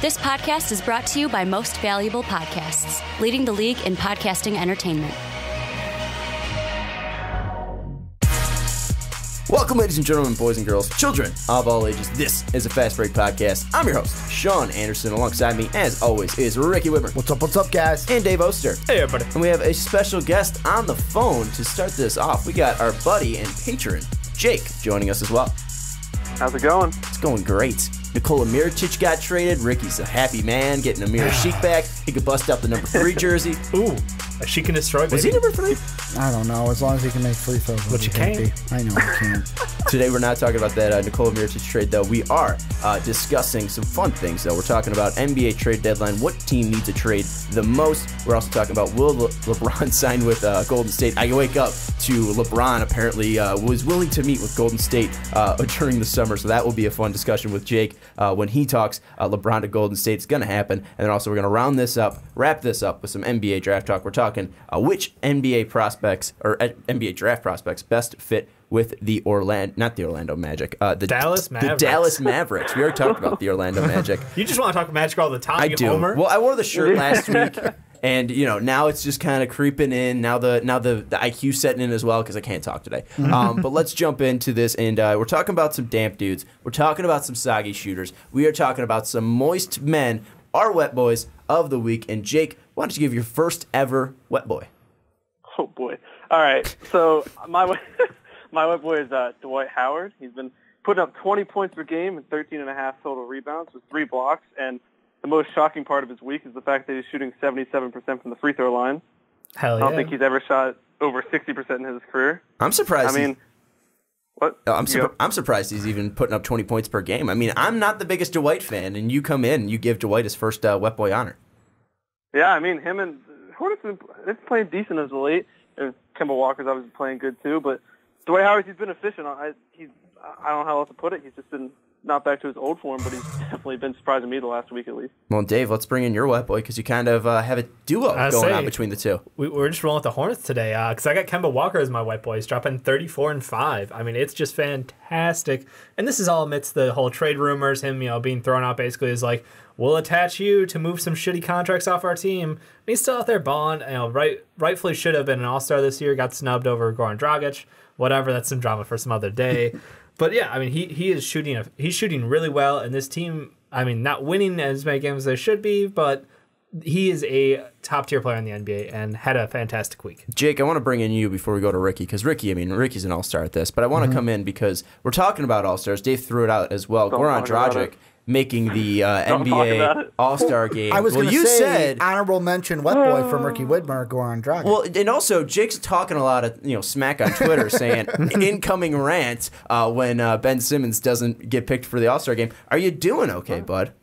This podcast is brought to you by Most Valuable Podcasts, leading the league in podcasting entertainment. Welcome, ladies and gentlemen, boys and girls, children of all ages. This is a Fast Break Podcast. I'm your host, Sean Anderson. Alongside me, as always, is Ricky Widmer. What's up, guys? And Dave Oster. Hey, everybody. And we have a special guest on the phone to start this off. We got our buddy and patron, Jake, joining us as well. How's it going? It's going great. Nikola Mirotic got traded. Ricky's a happy man, getting Amir Sheik back. He could bust out the number 3 jersey. Ooh, a Sheik can destroy, baby. Was he number 3? I don't know. As long as he can make free throws. But you can't. I know he can. Today we're not talking about that Nikola Mirotic trade, though. We are discussing some fun things, though. We're talking about NBA trade deadline, what team needs a trade the most. We're also talking about will LeBron sign with Golden State. I wake up to LeBron apparently was willing to meet with Golden State during the summer, so that will be a fun discussion with Jake when he talks LeBron to Golden State. It's going to happen. And then also we're going to wrap this up with some NBA draft talk. We're talking which NBA prospects or NBA draft prospects best fit with the Orlando Magic. The Dallas Mavericks. The Dallas Mavericks. We already talked about the Orlando Magic. You just want to talk Magic all the time, I do. Homer? Well, I wore the shirt last week. And, now it's just kind of creeping in. Now the IQ setting in as well because I can't talk today. But let's jump into this. And we're talking about some damp dudes. We're talking about some soggy shooters. We are talking about some moist men, our wet boys of the week. And, Jake, why don't you give your first ever wet boy? Oh, boy. All right. So my wet boy is Dwight Howard. He's been putting up 20 points per game and 13.5 total rebounds with 3 blocks. And the most shocking part of his week is the fact that he's shooting 77% from the free throw line. Hell yeah. I don't think he's ever shot over 60% in his career. I'm surprised. What? I'm surprised he's even putting up 20 points per game. I mean, I'm not the biggest Dwight fan, and you come in and you give Dwight his first wet boy honor. Yeah, I mean, him and Hornets have been playing decent as of late. And Kemba Walker's obviously playing good too, but Dwight Howard, he's been efficient. I don't know how else to put it. He's just been not back to his old form, but he's definitely been surprising me the last week at least. Well, Dave, let's bring in your wet boy because you kind of have a duo going on between the two. We're just rolling with the Hornets today because I got Kemba Walker as my wet boy. He's dropping 34 and 5. I mean, it's just fantastic. And this is all amidst the whole trade rumors, him being thrown out basically is like, we'll attach you to move some shitty contracts off our team. And he's still out there balling. Rightfully should have been an all-star this year, got snubbed over Goran Dragic. Whatever, that's some drama for some other day. But yeah, I mean, he is shooting. He's shooting really well, and this team, I mean, not winning as many games as they should be, but he is a top tier player in the NBA and had a fantastic week. Jake, I want to bring in you before we go to Ricky because Ricky's an all-star at this, but I want to come in because we're talking about all-stars. Dave threw it out as well. Goran Dragic making the NBA All-Star game. I was going to say honorable mention wet boy from Ricky Widmer, Goran Dragic. Well, and also Jake's talking a lot of smack on Twitter, saying incoming rant when Ben Simmons doesn't get picked for the All-Star game. Are you doing okay, bud?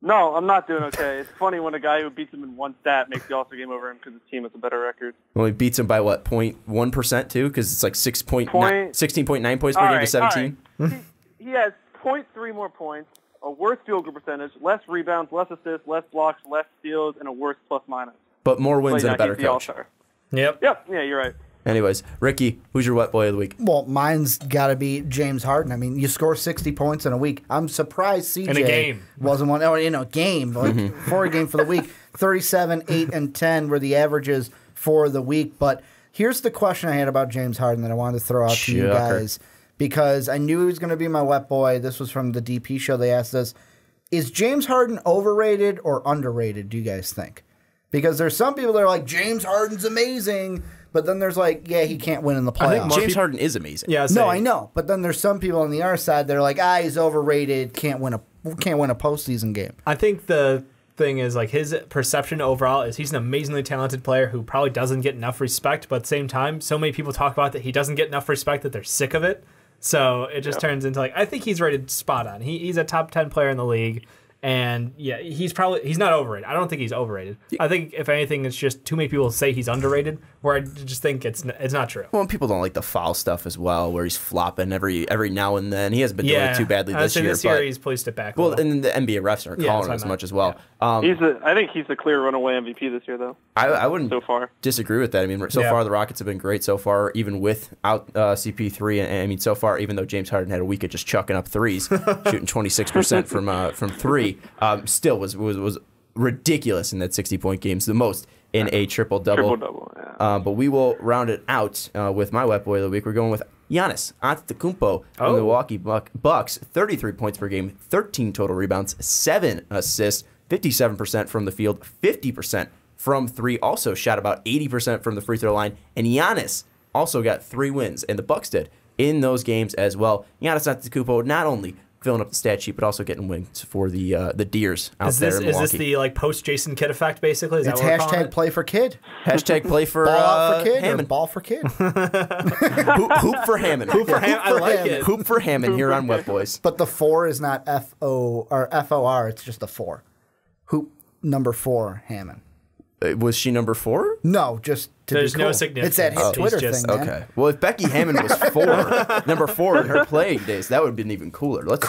No, I'm not doing okay. It's funny when a guy who beats him in one stat makes the All-Star game over him because his team has a better record. Well, he beats him by what, 0.1% too? Because it's like 16.9 points per game to 17. Right. He has 0.3 more points, a worse field goal percentage, less rebounds, less assists, less blocks, less steals, and a worse plus-minus. But more wins and a better coach. Yep. Yeah, you're right. Anyways, Ricky, who's your wet boy of the week? Well, mine's got to be James Harden. I mean, you score 60 points in a week. I'm surprised CJ in a game wasn't one. Oh, in a game, for a game for the week. 37, 8, and 10 were the averages for the week. But here's the question I had about James Harden that I wanted to throw out to you guys. Because I knew he was going to be my wet boy. This was from the DP show. They asked us, is James Harden overrated or underrated, do you guys think? Because there's some people that are like, James Harden's amazing. But then there's like, yeah, he can't win in the playoffs. I think James Harden is amazing. Yeah, no, I know. But then there's some people on the other side that are like, he's overrated, can't win a postseason game. I think the thing is, like, his perception overall is he's an amazingly talented player who probably doesn't get enough respect. But at the same time, so many people talk about that he doesn't get enough respect that they're sick of it. So it just turns into like, I think he's rated spot on. He's a top 10 player in the league. And yeah, he's not overrated. I don't think he's overrated. I think if anything, it's just too many people say he's underrated, where I just think it's not true. Well, and people don't like the foul stuff as well, where he's flopping every now and then. He hasn't been doing it too badly this year. This year he's policed it back. Well, and the NBA refs aren't calling as much as well. Yeah. I think he's the clear runaway MVP this year, though. I wouldn't so far disagree with that. I mean, so far the Rockets have been great so far, even without CP3. And I mean, so far, even though James Harden had a week of just chucking up threes, shooting 26% from 3. 3, still was ridiculous in that 60-point game. It's the most in a triple-double. Triple-double, yeah. But we will round it out with my wet boy of the week. We're going with Giannis Antetokounmpo from the Milwaukee Bucks. 33 points per game, 13 total rebounds, 7 assists, 57% from the field, 50% from 3. Also shot about 80% from the free throw line. And Giannis also got 3 wins, and the Bucks did in those games as well. Giannis Antetokounmpo not only filling up the stat sheet, but also getting wins for the Deers out there in Milwaukee. Is this the post Jason Kidd effect, basically? Is it's that what hashtag play for kid. Hashtag play for ball out for kid Hammond. Ball for kid. Hoop for Hammond. Hoop for Hammond. I like it. Hoop for Hammond here on Wet Boys. But the 4 is not F-O or F-O-R. It's just a 4. Hoop number 4 Hammond. Was she number 4? No, just to There's be cool. no significance. It's that hit Twitter just- thing, man. Okay. Well, if Becky Hammond was 4, number 4 in her playing days, that would have been even cooler. Let's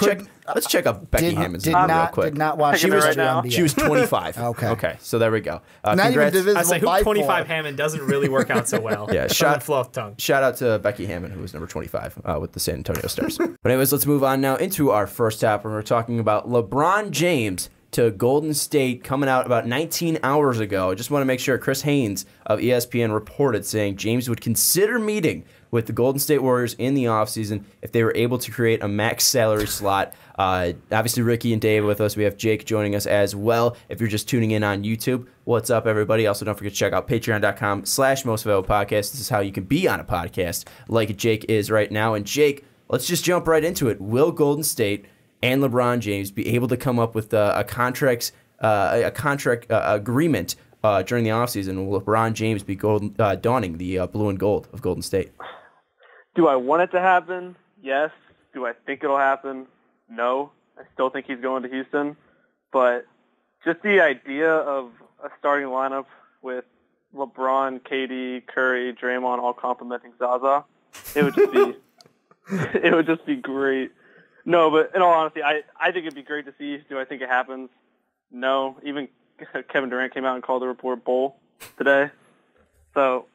check up Becky Hammond's did real not, quick. Did not watch She was the right now. NBA. She was 25. Okay. So there we go. Not even Congrats. divisible I say by Hoop 25 4. Hammond doesn't really work out so well. Yeah, Doesn't flow off the tongue. Shout out to Becky Hammond, who was number 25 with the San Antonio Stars. But anyways, let's move on now into our first topic. We're talking about LeBron James to Golden State coming out about 19 hours ago. I just want to make sure Chris Haynes of ESPN reported saying James would consider meeting with the Golden State Warriors in the offseason if they were able to create a max salary slot. Obviously, Ricky and Dave with us. We have Jake joining us as well. If you're just tuning in on YouTube, what's up, everybody? Also, don't forget to check out patreon.com/mostvaluable podcast. This is how you can be on a podcast like Jake is right now. And Jake, let's just jump right into it. Will Golden State and LeBron James be able to come up with a contract agreement during the offseason? Will LeBron James be donning the blue and gold of Golden State? Do I want it to happen? Yes. Do I think it'll happen? No. I still think he's going to Houston. But just the idea of a starting lineup with LeBron, KD, Curry, Draymond all complimenting Zaza, it would just be great. No, but in all honesty, I think it'd be great to see. Do I think it happens? No. Even Kevin Durant came out and called the report bull today. So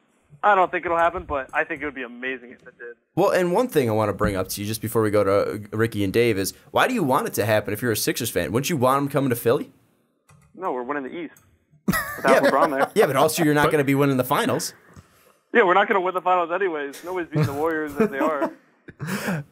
I don't think it'll happen, but I think it would be amazing if it did. Well, and one thing I want to bring up to you just before we go to Ricky and Dave is, why do you want it to happen if you're a Sixers fan? Wouldn't you want him coming to Philly? No, we're winning the East. Without LeBron there. Yeah, but also you're not going to be winning the finals. Yeah, we're not going to win the finals anyways. Nobody's beating the Warriors as they are.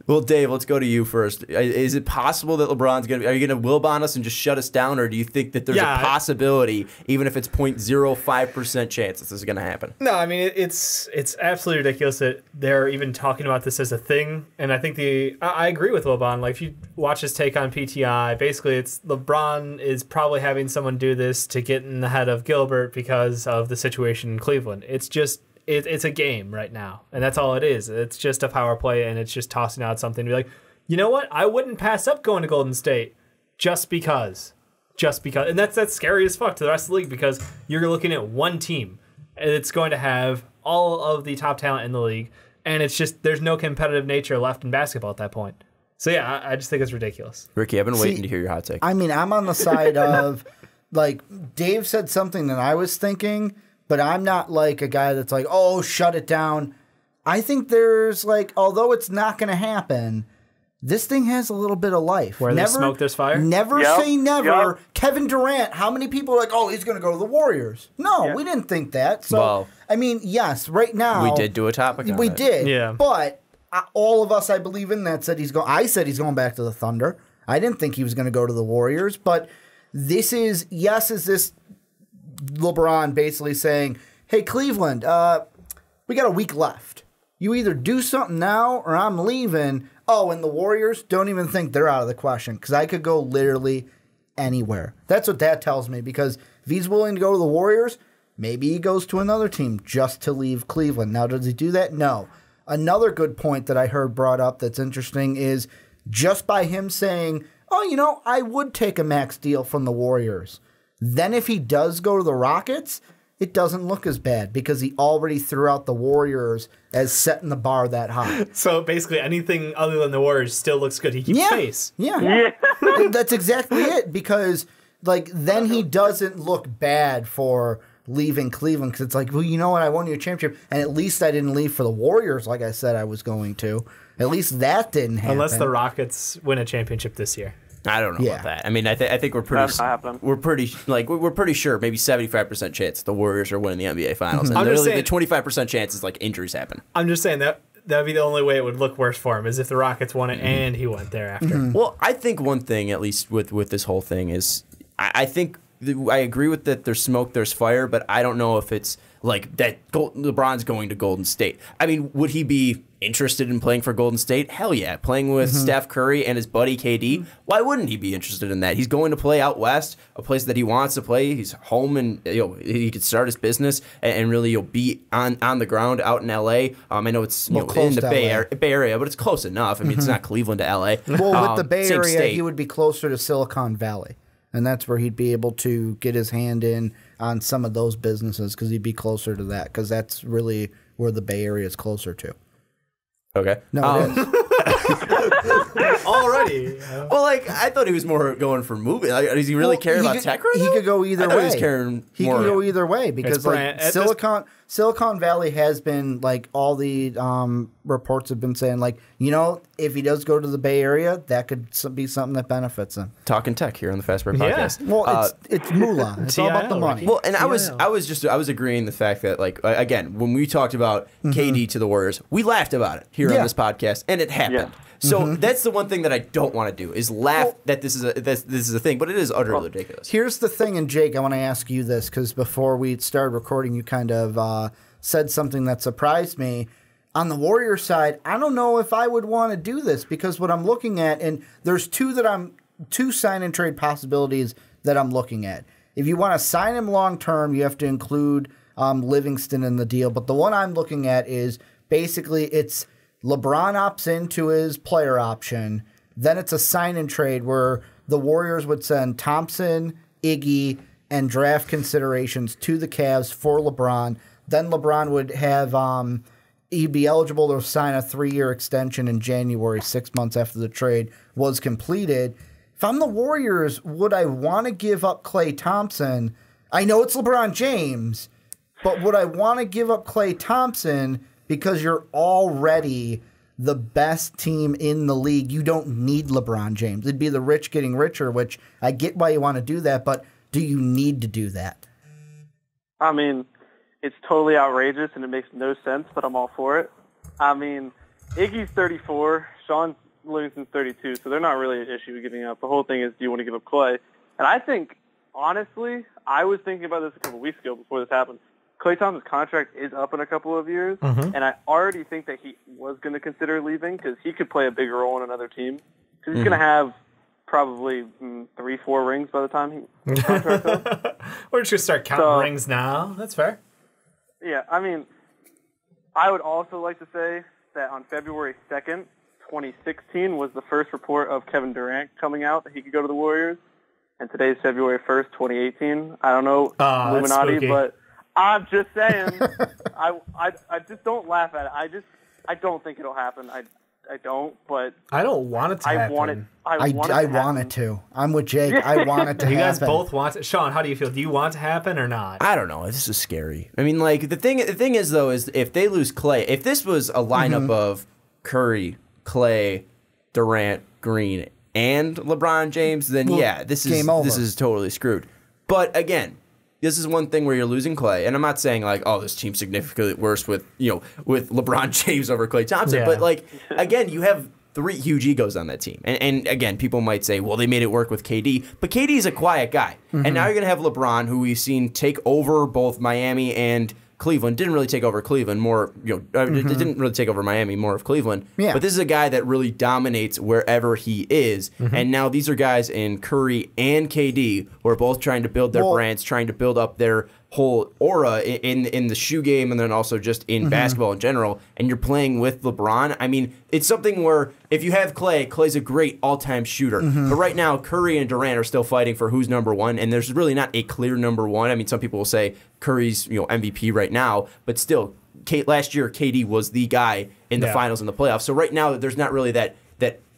Well, Dave, let's go to you first. Is it possible that LeBron's going to... Are you going to Wilb on us and just shut us down, or do you think that there's a possibility, even if it's 0.05% chance this is going to happen? No, I mean, it's absolutely ridiculous that they're even talking about this as a thing. And I think I agree with LeBron. Like, if you watch his take on PTI, basically it's LeBron is probably having someone do this to get in the head of Gilbert because of the situation in Cleveland. It's just... It's a game right now, and that's all it is. It's just a power play, and it's just tossing out something to be like, you know what? I wouldn't pass up going to Golden State just because. And that's scary as fuck to the rest of the league because you're looking at one team, and it's going to have all of the top talent in the league, and it's just there's no competitive nature left in basketball at that point. So, yeah, I just think it's ridiculous. Ricky, I've been waiting to hear your hot take. I mean, I'm on the side of, like, Dave said something that I was thinking, but I'm not like a guy that's like, oh, shut it down. I think there's like, although it's not going to happen, this thing has a little bit of life. Where there's smoke, there's fire? Never say never. Yep. Kevin Durant, how many people are like, oh, he's going to go to the Warriors? No, we didn't think that. So, well, I mean, yes, right now. We did do a topic on We it. did. Yeah. But all of us, I believe in that, said I said he's going back to the Thunder. I didn't think he was going to go to the Warriors. But this is this LeBron basically saying, hey, Cleveland, we got a week left. You either do something now or I'm leaving. Oh, and the Warriors, don't even think they're out of the question because I could go literally anywhere. That's what that tells me because if he's willing to go to the Warriors, maybe he goes to another team just to leave Cleveland. Now, does he do that? No. Another good point that I heard brought up that's interesting is just by him saying, oh, I would take a max deal from the Warriors. Then if he does go to the Rockets, it doesn't look as bad because he already threw out the Warriors as setting the bar that high. So basically anything other than the Warriors still looks good. He keeps pace. Yeah. That's exactly it because then he doesn't look bad for leaving Cleveland because it's like, well, you know what? I won you a championship and at least I didn't leave for the Warriors like I said I was going to. At least that didn't happen. Unless the Rockets win a championship this year. I don't know about that. I mean, I think we're pretty sure, maybe 75% chance the Warriors are winning the NBA Finals, and the 25% chance is like injuries happen. I'm just saying that would be the only way it would look worse for him is if the Rockets won it and he went there after. Well, I think one thing, at least with this whole thing, is I think I agree with that. There's smoke, there's fire, but I don't know if it's like that. LeBron's going to Golden State. I mean, would he be interested in playing for Golden State? Hell yeah. Playing with Steph Curry and his buddy KD, why wouldn't he be interested in that? He's going to play out west, a place that he wants to play. He's home, and he could start his business and really be on the ground out in LA. I know it's in the Bay Area, but it's close enough. I mean, it's not Cleveland to LA. Well, with the Bay Area, he would be closer to Silicon Valley, and that's where he'd be able to get his hand in on some of those businesses because he'd be closer to that because that's really where the Bay Area is closer to. Okay. No, it is. Already. Well, I thought he was more going for moving. Does he really care about tech right now? He could go either way. He could go either way because Silicon Valley has been all the reports have been saying if he does go to the Bay Area, that could be something that benefits him. Talking tech here on the Fast Break Podcast. Well, it's moolah. It's all about the money. Well, and I was agreeing the fact that again, when we talked about KD to the Warriors, we laughed about it here on this podcast, and it happened. Yeah. So that's the one thing that I don't want to do is laugh that this is a thing, but it is utterly ridiculous. Here's the thing, and Jake, I want to ask you this because before we started recording, you kind of said something that surprised me. On the Warriors side, I don't know if I would want to do this because what I'm looking at, and there's two sign and trade possibilities that I'm looking at. If you want to sign him long term, you have to include Livingston in the deal. But the one I'm looking at is basically it's LeBron opts into his player option. Then it's a sign and trade where the Warriors would send Thompson, Iggy, and draft considerations to the Cavs for LeBron. Then LeBron would have he'd be eligible to sign a 3-year extension in January, 6 months after the trade was completed. If I'm the Warriors, would I want to give up Klay Thompson? I know it's LeBron James, but would I want to give up Klay Thompson because you're already the best team in the league? You don't need LeBron James. It'd be the rich getting richer, which I get why you want to do that, but do you need to do that? I mean, it's totally outrageous and it makes no sense, but I'm all for it. I mean, Iggy's 34, Sean Livingston's 32, so they're not really an issue with giving up. The whole thing is, do you want to give up Klay? And I think, honestly, I was thinking about this a couple weeks ago before this happened. Klay Thompson's contract is up in a couple of years, and I already think that he was going to consider leaving because he could play a bigger role in another team. Because he's going to have probably 3-4 rings by the time he contract's up. We're just going to start counting rings now. That's fair. Yeah, I mean, I would also like to say that on February 2nd, 2016 was the first report of Kevin Durant coming out that he could go to the Warriors. And today's February 1st, 2018. I don't know, Illuminati, but I'm just saying, I just don't laugh at it. I don't think it'll happen. I don't, but I don't want it to happen. I want it to. I'm with Jake. I want it to happen. You guys both want it. Sean, how do you feel? Do you want it to happen or not? I don't know. This is scary. I mean, the thing is though, is if they lose Klay, if this was a lineup of Curry, Klay, Durant, Green, and LeBron James, then this is totally screwed. But again, this is one thing where you're losing Klay, and I'm not saying this team's significantly worse with LeBron James over Klay Thompson, but again, you have 3 huge egos on that team, and again, people might say, well, they made it work with KD, but KD is a quiet guy, and now you're gonna have LeBron, who we've seen take over both Miami and Cleveland. Didn't really take over Cleveland, more didn't really take over Miami, more of Cleveland. Yeah. But this is a guy that really dominates wherever he is. And now these are guys in Curry and KD who are both trying to build their brands, trying to build up their whole aura in the shoe game and then also just in basketball in general. And you're playing with LeBron. I mean, it's something where if you have Clay's a great all-time shooter. But right now, Curry and Durant are still fighting for who's number one, and there's really not a clear number one. I mean, some people will say Curry's MVP right now, but still, last year KD was the guy in the finals and the playoffs. So right now, there's not really that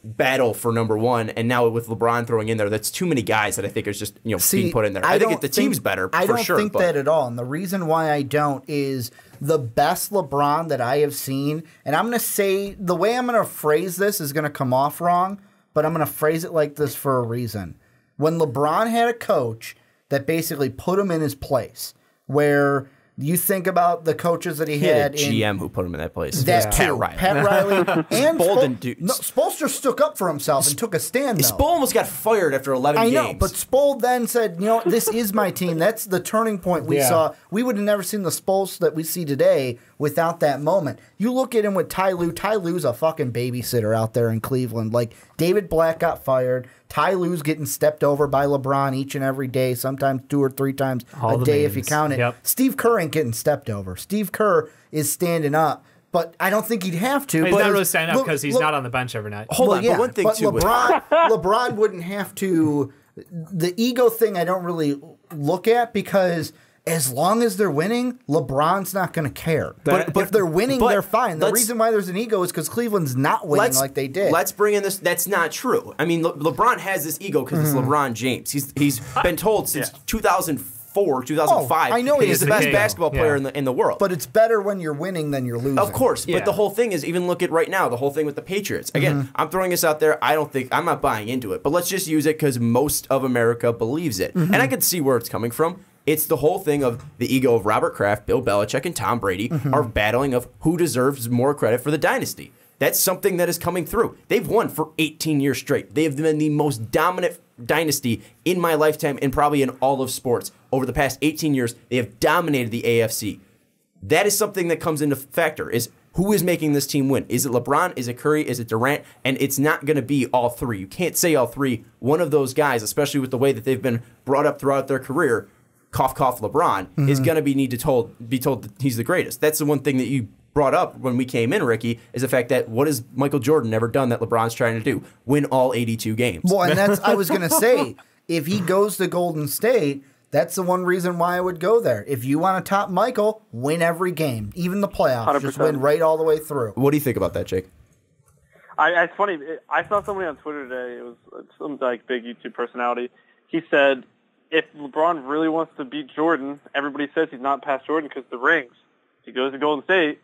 battle for number one, and now with LeBron throwing in there, that's too many guys that I think is just being put in there. I think the team's better. I don't sure, think that at all, and the reason why I don't is the best LeBron that I have seen, and I'm going to say the way I'm going to phrase this is going to come off wrong, but I'm going to phrase it like this for a reason. When LeBron had a coach that basically put him in his place, where you think about the coaches that he had. A GM who put him in that place. That Pat Riley. Pat Riley. And Spoelstra stuck up for himself and took a stand, though. Spo almost got fired after 11 games. I know, but Spol then said, this is my team. That's the turning point we saw. We would have never seen the Spols that we see today without that moment. You look at him with Ty Lue. Ty Lue's a fucking babysitter out there in Cleveland. Like, David Black got fired. Ty Lue's getting stepped over by LeBron each and every day, sometimes 2 or 3 times a day if you count it. Yep. Steve Kerr ain't getting stepped over. Steve Kerr is standing up, but I don't think he'd have to. He's not really standing up because he's not on the bench every night. Hold on, but one thing too. LeBron wouldn't have to. The ego thing I don't really look at because as long as they're winning, LeBron's not going to care. But if they're winning, they're fine. The reason why there's an ego is because Cleveland's not winning like they did. Let's bring in this. That's not true. I mean, LeBron has this ego because it's LeBron James. He's been told since 2004, 2005. I know he's the best basketball player in the world. But it's better when you're winning than you're losing. Of course. But the whole thing is, even look at right now, the whole thing with the Patriots. Again, I'm throwing this out there. I'm not buying into it. But let's just use it because most of America believes it. And I can see where it's coming from. It's the whole thing of the ego of Robert Kraft, Bill Belichick, and Tom Brady are battling of who deserves more credit for the dynasty. That's something that is coming through. They've won for 18 years straight. They have been the most dominant dynasty in my lifetime and probably in all of sports. Over the past 18 years, they have dominated the AFC. That is something that comes into factor, is who is making this team win? Is it LeBron? Is it Curry? Is it Durant? And it's not going to be all three. You can't say all three. One of those guys, especially with the way that they've been brought up throughout their career, cough, cough, LeBron, is going to be be told that he's the greatest. That's the one thing that you brought up when we came in, Ricky, is the fact that what has Michael Jordan ever done that LeBron's trying to do? Win all 82 games. Well, and that's, I was going to say, if he goes to Golden State, that's the one reason why I would go there. If you want to top Michael, win every game, even the playoffs. 100%. Just win right all the way through. What do you think about that, Jake? It's funny. I saw somebody on Twitter today. It was some big YouTube personality. He said, if LeBron really wants to beat Jordan, everybody says he's not past Jordan because the rings. If he goes to Golden State,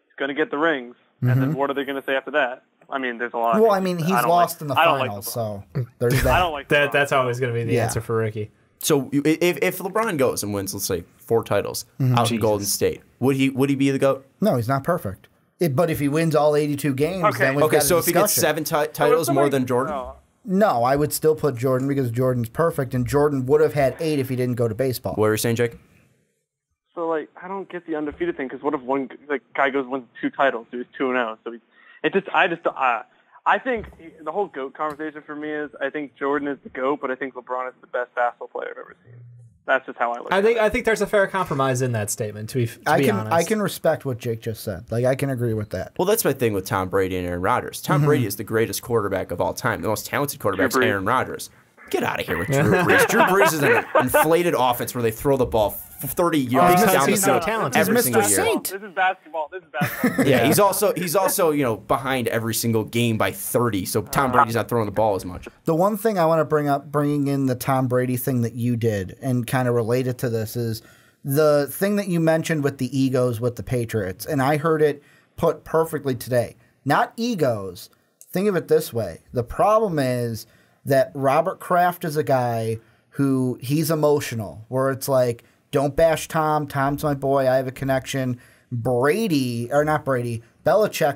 he's going to get the rings. And then what are they going to say after that? I mean, there's a lot. Well, I mean, he's lost in the finals, so there's that. I don't like that. That's always going to be the answer for Ricky. So if LeBron goes and wins, let's say 4 titles out in Golden State, would he be the GOAT? No, he's not perfect. But if he wins all 82 games, then we've got a so if he gets discussion. 7 titles more than Jordan? No, I would still put Jordan because Jordan's perfect, and Jordan would have had 8 if he didn't go to baseball. What were you saying, Jake? So, I don't get the undefeated thing, because what if one guy goes and wins 2 titles? So he's 2-0. So I think the whole GOAT conversation for me is, I think Jordan is the GOAT, but I think LeBron is the best basketball player I've ever seen. That's just how I look at it. I think there's a fair compromise in that statement, to be honest. I can respect what Jake just said. I can agree with that. Well, that's my thing with Tom Brady and Aaron Rodgers. Tom Brady is the greatest quarterback of all time. The most talented quarterback is Aaron Rodgers. Get out of here with Drew Brees. Drew Brees is an inflated offense where they throw the ball 30 yards down the field every single year. Saint. This is basketball. Yeah, he's also behind every single game by 30. So Tom Brady's not throwing the ball as much. The one thing I want to bring up, bringing in the Tom Brady thing that you did and kind of related to this, is the thing that you mentioned with the egos with the Patriots, and I heard it put perfectly today. Not egos. Think of it this way: the problem is that Robert Kraft is a guy who he's emotional, where it's like, don't bash Tom. Tom's my boy. I have a connection. Belichick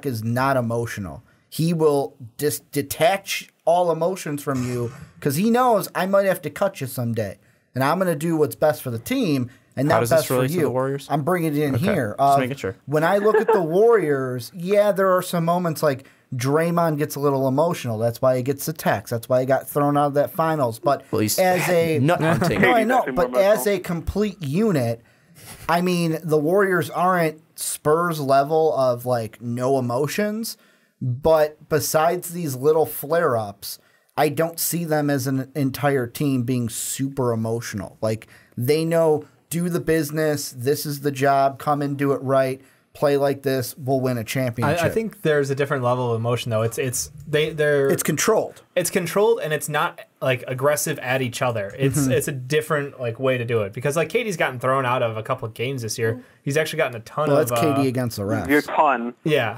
is not emotional. He will detach all emotions from you because he knows I might have to cut you someday. And I'm going to do what's best for the team and not best for you. To the Warriors? I'm bringing it in here. Just making sure. When I look at the Warriors, there are some moments like Draymond gets a little emotional. That's why he gets the text. That's why he got thrown out of that finals. But as a nut hunting. No, I know. But as a complete unit, I mean, the Warriors aren't Spurs level of no emotions. But besides these little flare-ups, I don't see them as an entire team being super emotional. They know, do the business. This is the job. Come and do it right. Play like this, we'll win a championship. I think there's a different level of emotion, though. It's controlled. It's controlled, and it's not aggressive at each other. It's a different way to do it, because KD's gotten thrown out of a couple of games this year. He's actually gotten a ton of. That's KD against the refs. Your ton. Yeah.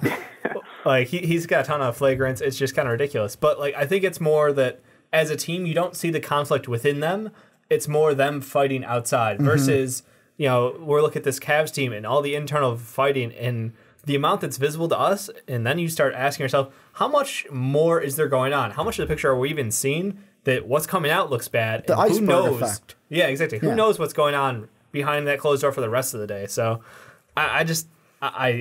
Like, he's got a ton of flagrants. It's just kind of ridiculous. But, like, I think it's more that as a team, you don't see the conflict within them. It's more them fighting outside versus, you know, we're looking at this Cavs team and all the internal fighting and the amount that's visible to us. And then you start asking yourself, how much more is there going on? How much of the picture are we even seeing that what's coming out looks bad? The and iceberg who knows? effect. Yeah, exactly. Who knows what's going on behind that closed door for the rest of the day? So I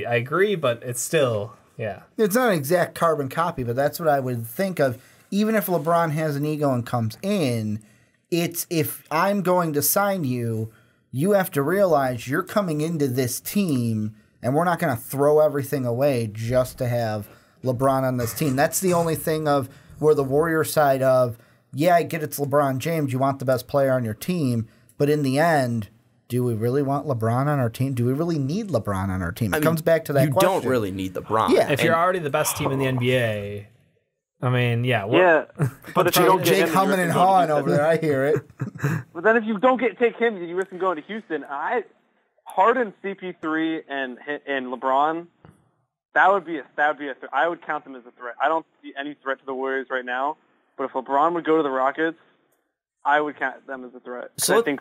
agree, but it's still, yeah. It's not an exact carbon copy, but that's what I would think of. Even if LeBron has an ego and comes in, it's if I'm going to sign you, you have to realize you're coming into this team, and we're not going to throw everything away just to have LeBron on this team. That's the only thing of where the Warrior side of, yeah, I get it's LeBron James. You want the best player on your team. But in the end, do we really want LeBron on our team? Do we really need LeBron on our team? It comes back to that question. You don't really need LeBron. Yeah. If you're already the best team in the NBA, I mean, yeah. Yeah. But if you don't get Jake him, humming and hawing over there, I hear it. But then if you don't take him, you risk him going to Houston. Harden, CP3, and LeBron, that would be a threat. I would count them as a threat. I don't see any threat to the Warriors right now. But if LeBron would go to the Rockets, I would count them as a threat. So I think.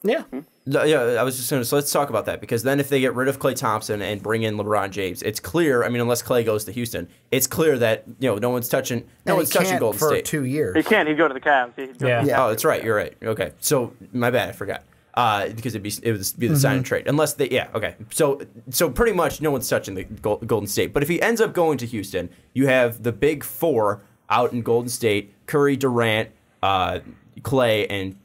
Yeah. Yeah, I was just going to. So let's talk about that, because then if they get rid of Klay Thompson and bring in LeBron James, it's clear. I mean, unless Klay goes to Houston, it's clear that no one's touching. No one's touching Golden for State 2 years. He can't. He'd go to the Cavs. Yeah. Oh, that's right. You're right. Okay. So my bad. I forgot. Because it would be the sign and trade, unless they. Yeah. Okay. So pretty much no one's touching the Golden State. But if he ends up going to Houston, you have the big four out in Golden State: Curry, Durant, Klay, and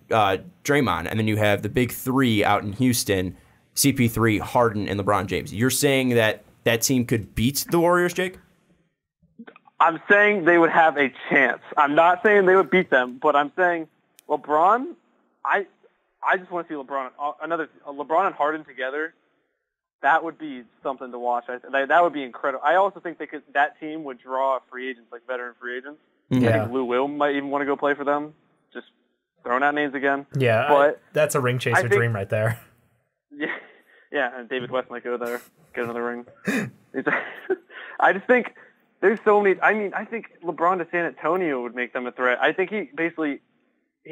Draymond, and then you have the big three out in Houston: CP3, Harden, and LeBron James. You're saying that team could beat the Warriors, Jake? I'm saying they would have a chance. I'm not saying they would beat them, but I'm saying LeBron. I just want to see LeBron and Harden together. That would be something to watch. That would be incredible. I also think that team would draw free agents, like veteran free agents. Yeah. I think Lou Will might even want to go play for them. Just throwing out names again. Yeah, but that's a ring chaser dream right there. Yeah, and David West might go there, get another ring. I just think there's so many. I mean, I think LeBron to San Antonio would make them a threat. I think he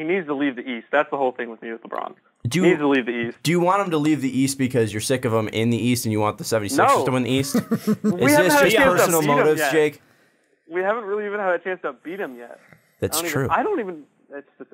needs to leave the East. That's the whole thing with me with LeBron. He needs to leave the East. Do you want him to leave the East because you're sick of him in the East and you want the 76ers to win the East? Is this just personal motives, Jake? We haven't really even had a chance to beat him yet. That's true. I don't even.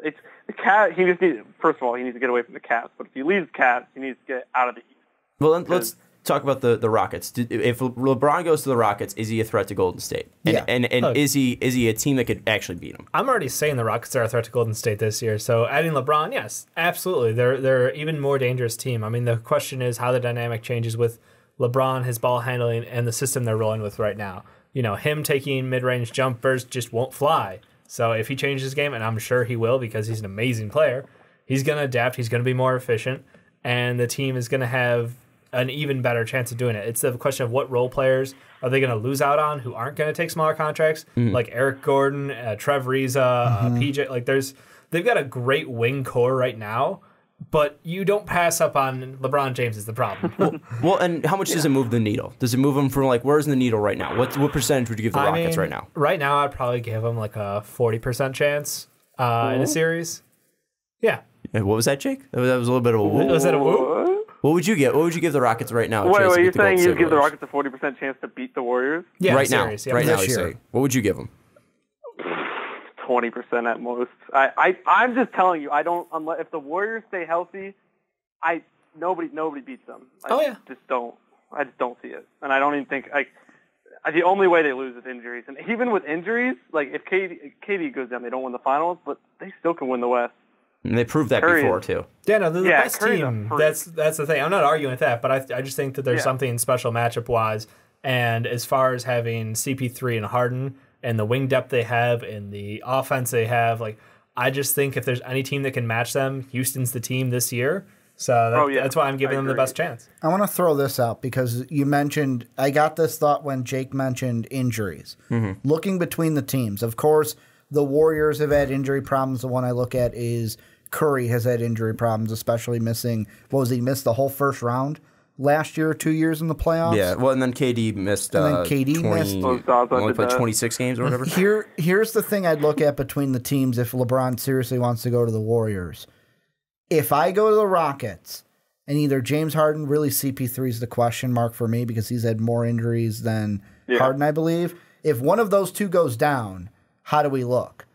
It's the Cavs. He just needs. First of all, he needs to get away from the Cavs. But if he leaves the Cavs, he needs to get out of the East. Well, let's talk about the Rockets. If LeBron goes to the Rockets, is he a threat to Golden State? And is he a team that could actually beat him? I'm already saying the Rockets are a threat to Golden State this year. So adding LeBron, yes, absolutely. They're an even more dangerous team. I mean, the question is how the dynamic changes with LeBron, his ball handling, and the system they're rolling with right now. Him taking mid-range jumpers just won't fly. So if he changes his game, and I'm sure he will because he's an amazing player, he's going to adapt, he's going to be more efficient, and the team is going to have an even better chance of doing it. It's the question of what role players are they going to lose out on who aren't going to take smaller contracts, like Eric Gordon, Trev Reza, PJ. Like they've got a great wing core right now, but you don't pass up on LeBron James is the problem. Well, and how much does it move the needle? Does it move them from where's the needle right now? What percentage would you give the Rockets right now? Right now, I'd probably give them like a 40% chance in a series. Yeah. And what was that, Jake? That was a little bit of a woo. Was that a woo? What would you get? What would you give the Rockets right now? Wait, you're saying you give the Rockets a 40% chance to beat the Warriors? Yeah, right series, now. Right now, you're saying. What would you give them? 20% at most. I'm just telling you. I don't. Unless if the Warriors stay healthy, nobody beats them. I just don't see it, and I don't even think the only way they lose is injuries. And even with injuries, like if KD goes down, they don't win the finals, but they still can win the West. And they proved that before too. Yeah, no, they're the best team. That's the thing. I'm not arguing with that, but I just think that there's something special matchup wise. And as far as having CP3 and Harden and the wing depth they have and the offense they have, I just think if there's any team that can match them, Houston's the team this year. So that's why I'm giving them the best chance. I want to throw this out because you mentioned, I got this thought when Jake mentioned injuries. Looking between the teams, of course, the Warriors have had injury problems. The one I look at is Curry has had injury problems, especially missing, he missed the whole first round last year or 2 years in the playoffs. Yeah, well, and then KD missed. And then KD missed. Only played 26 games or whatever. Here's the thing I'd look at between the teams if LeBron seriously wants to go to the Warriors. If I go to the Rockets, and either James Harden, really CP3 is the question mark for me because he's had more injuries than Harden, I believe. If one of those two goes down, how do we look?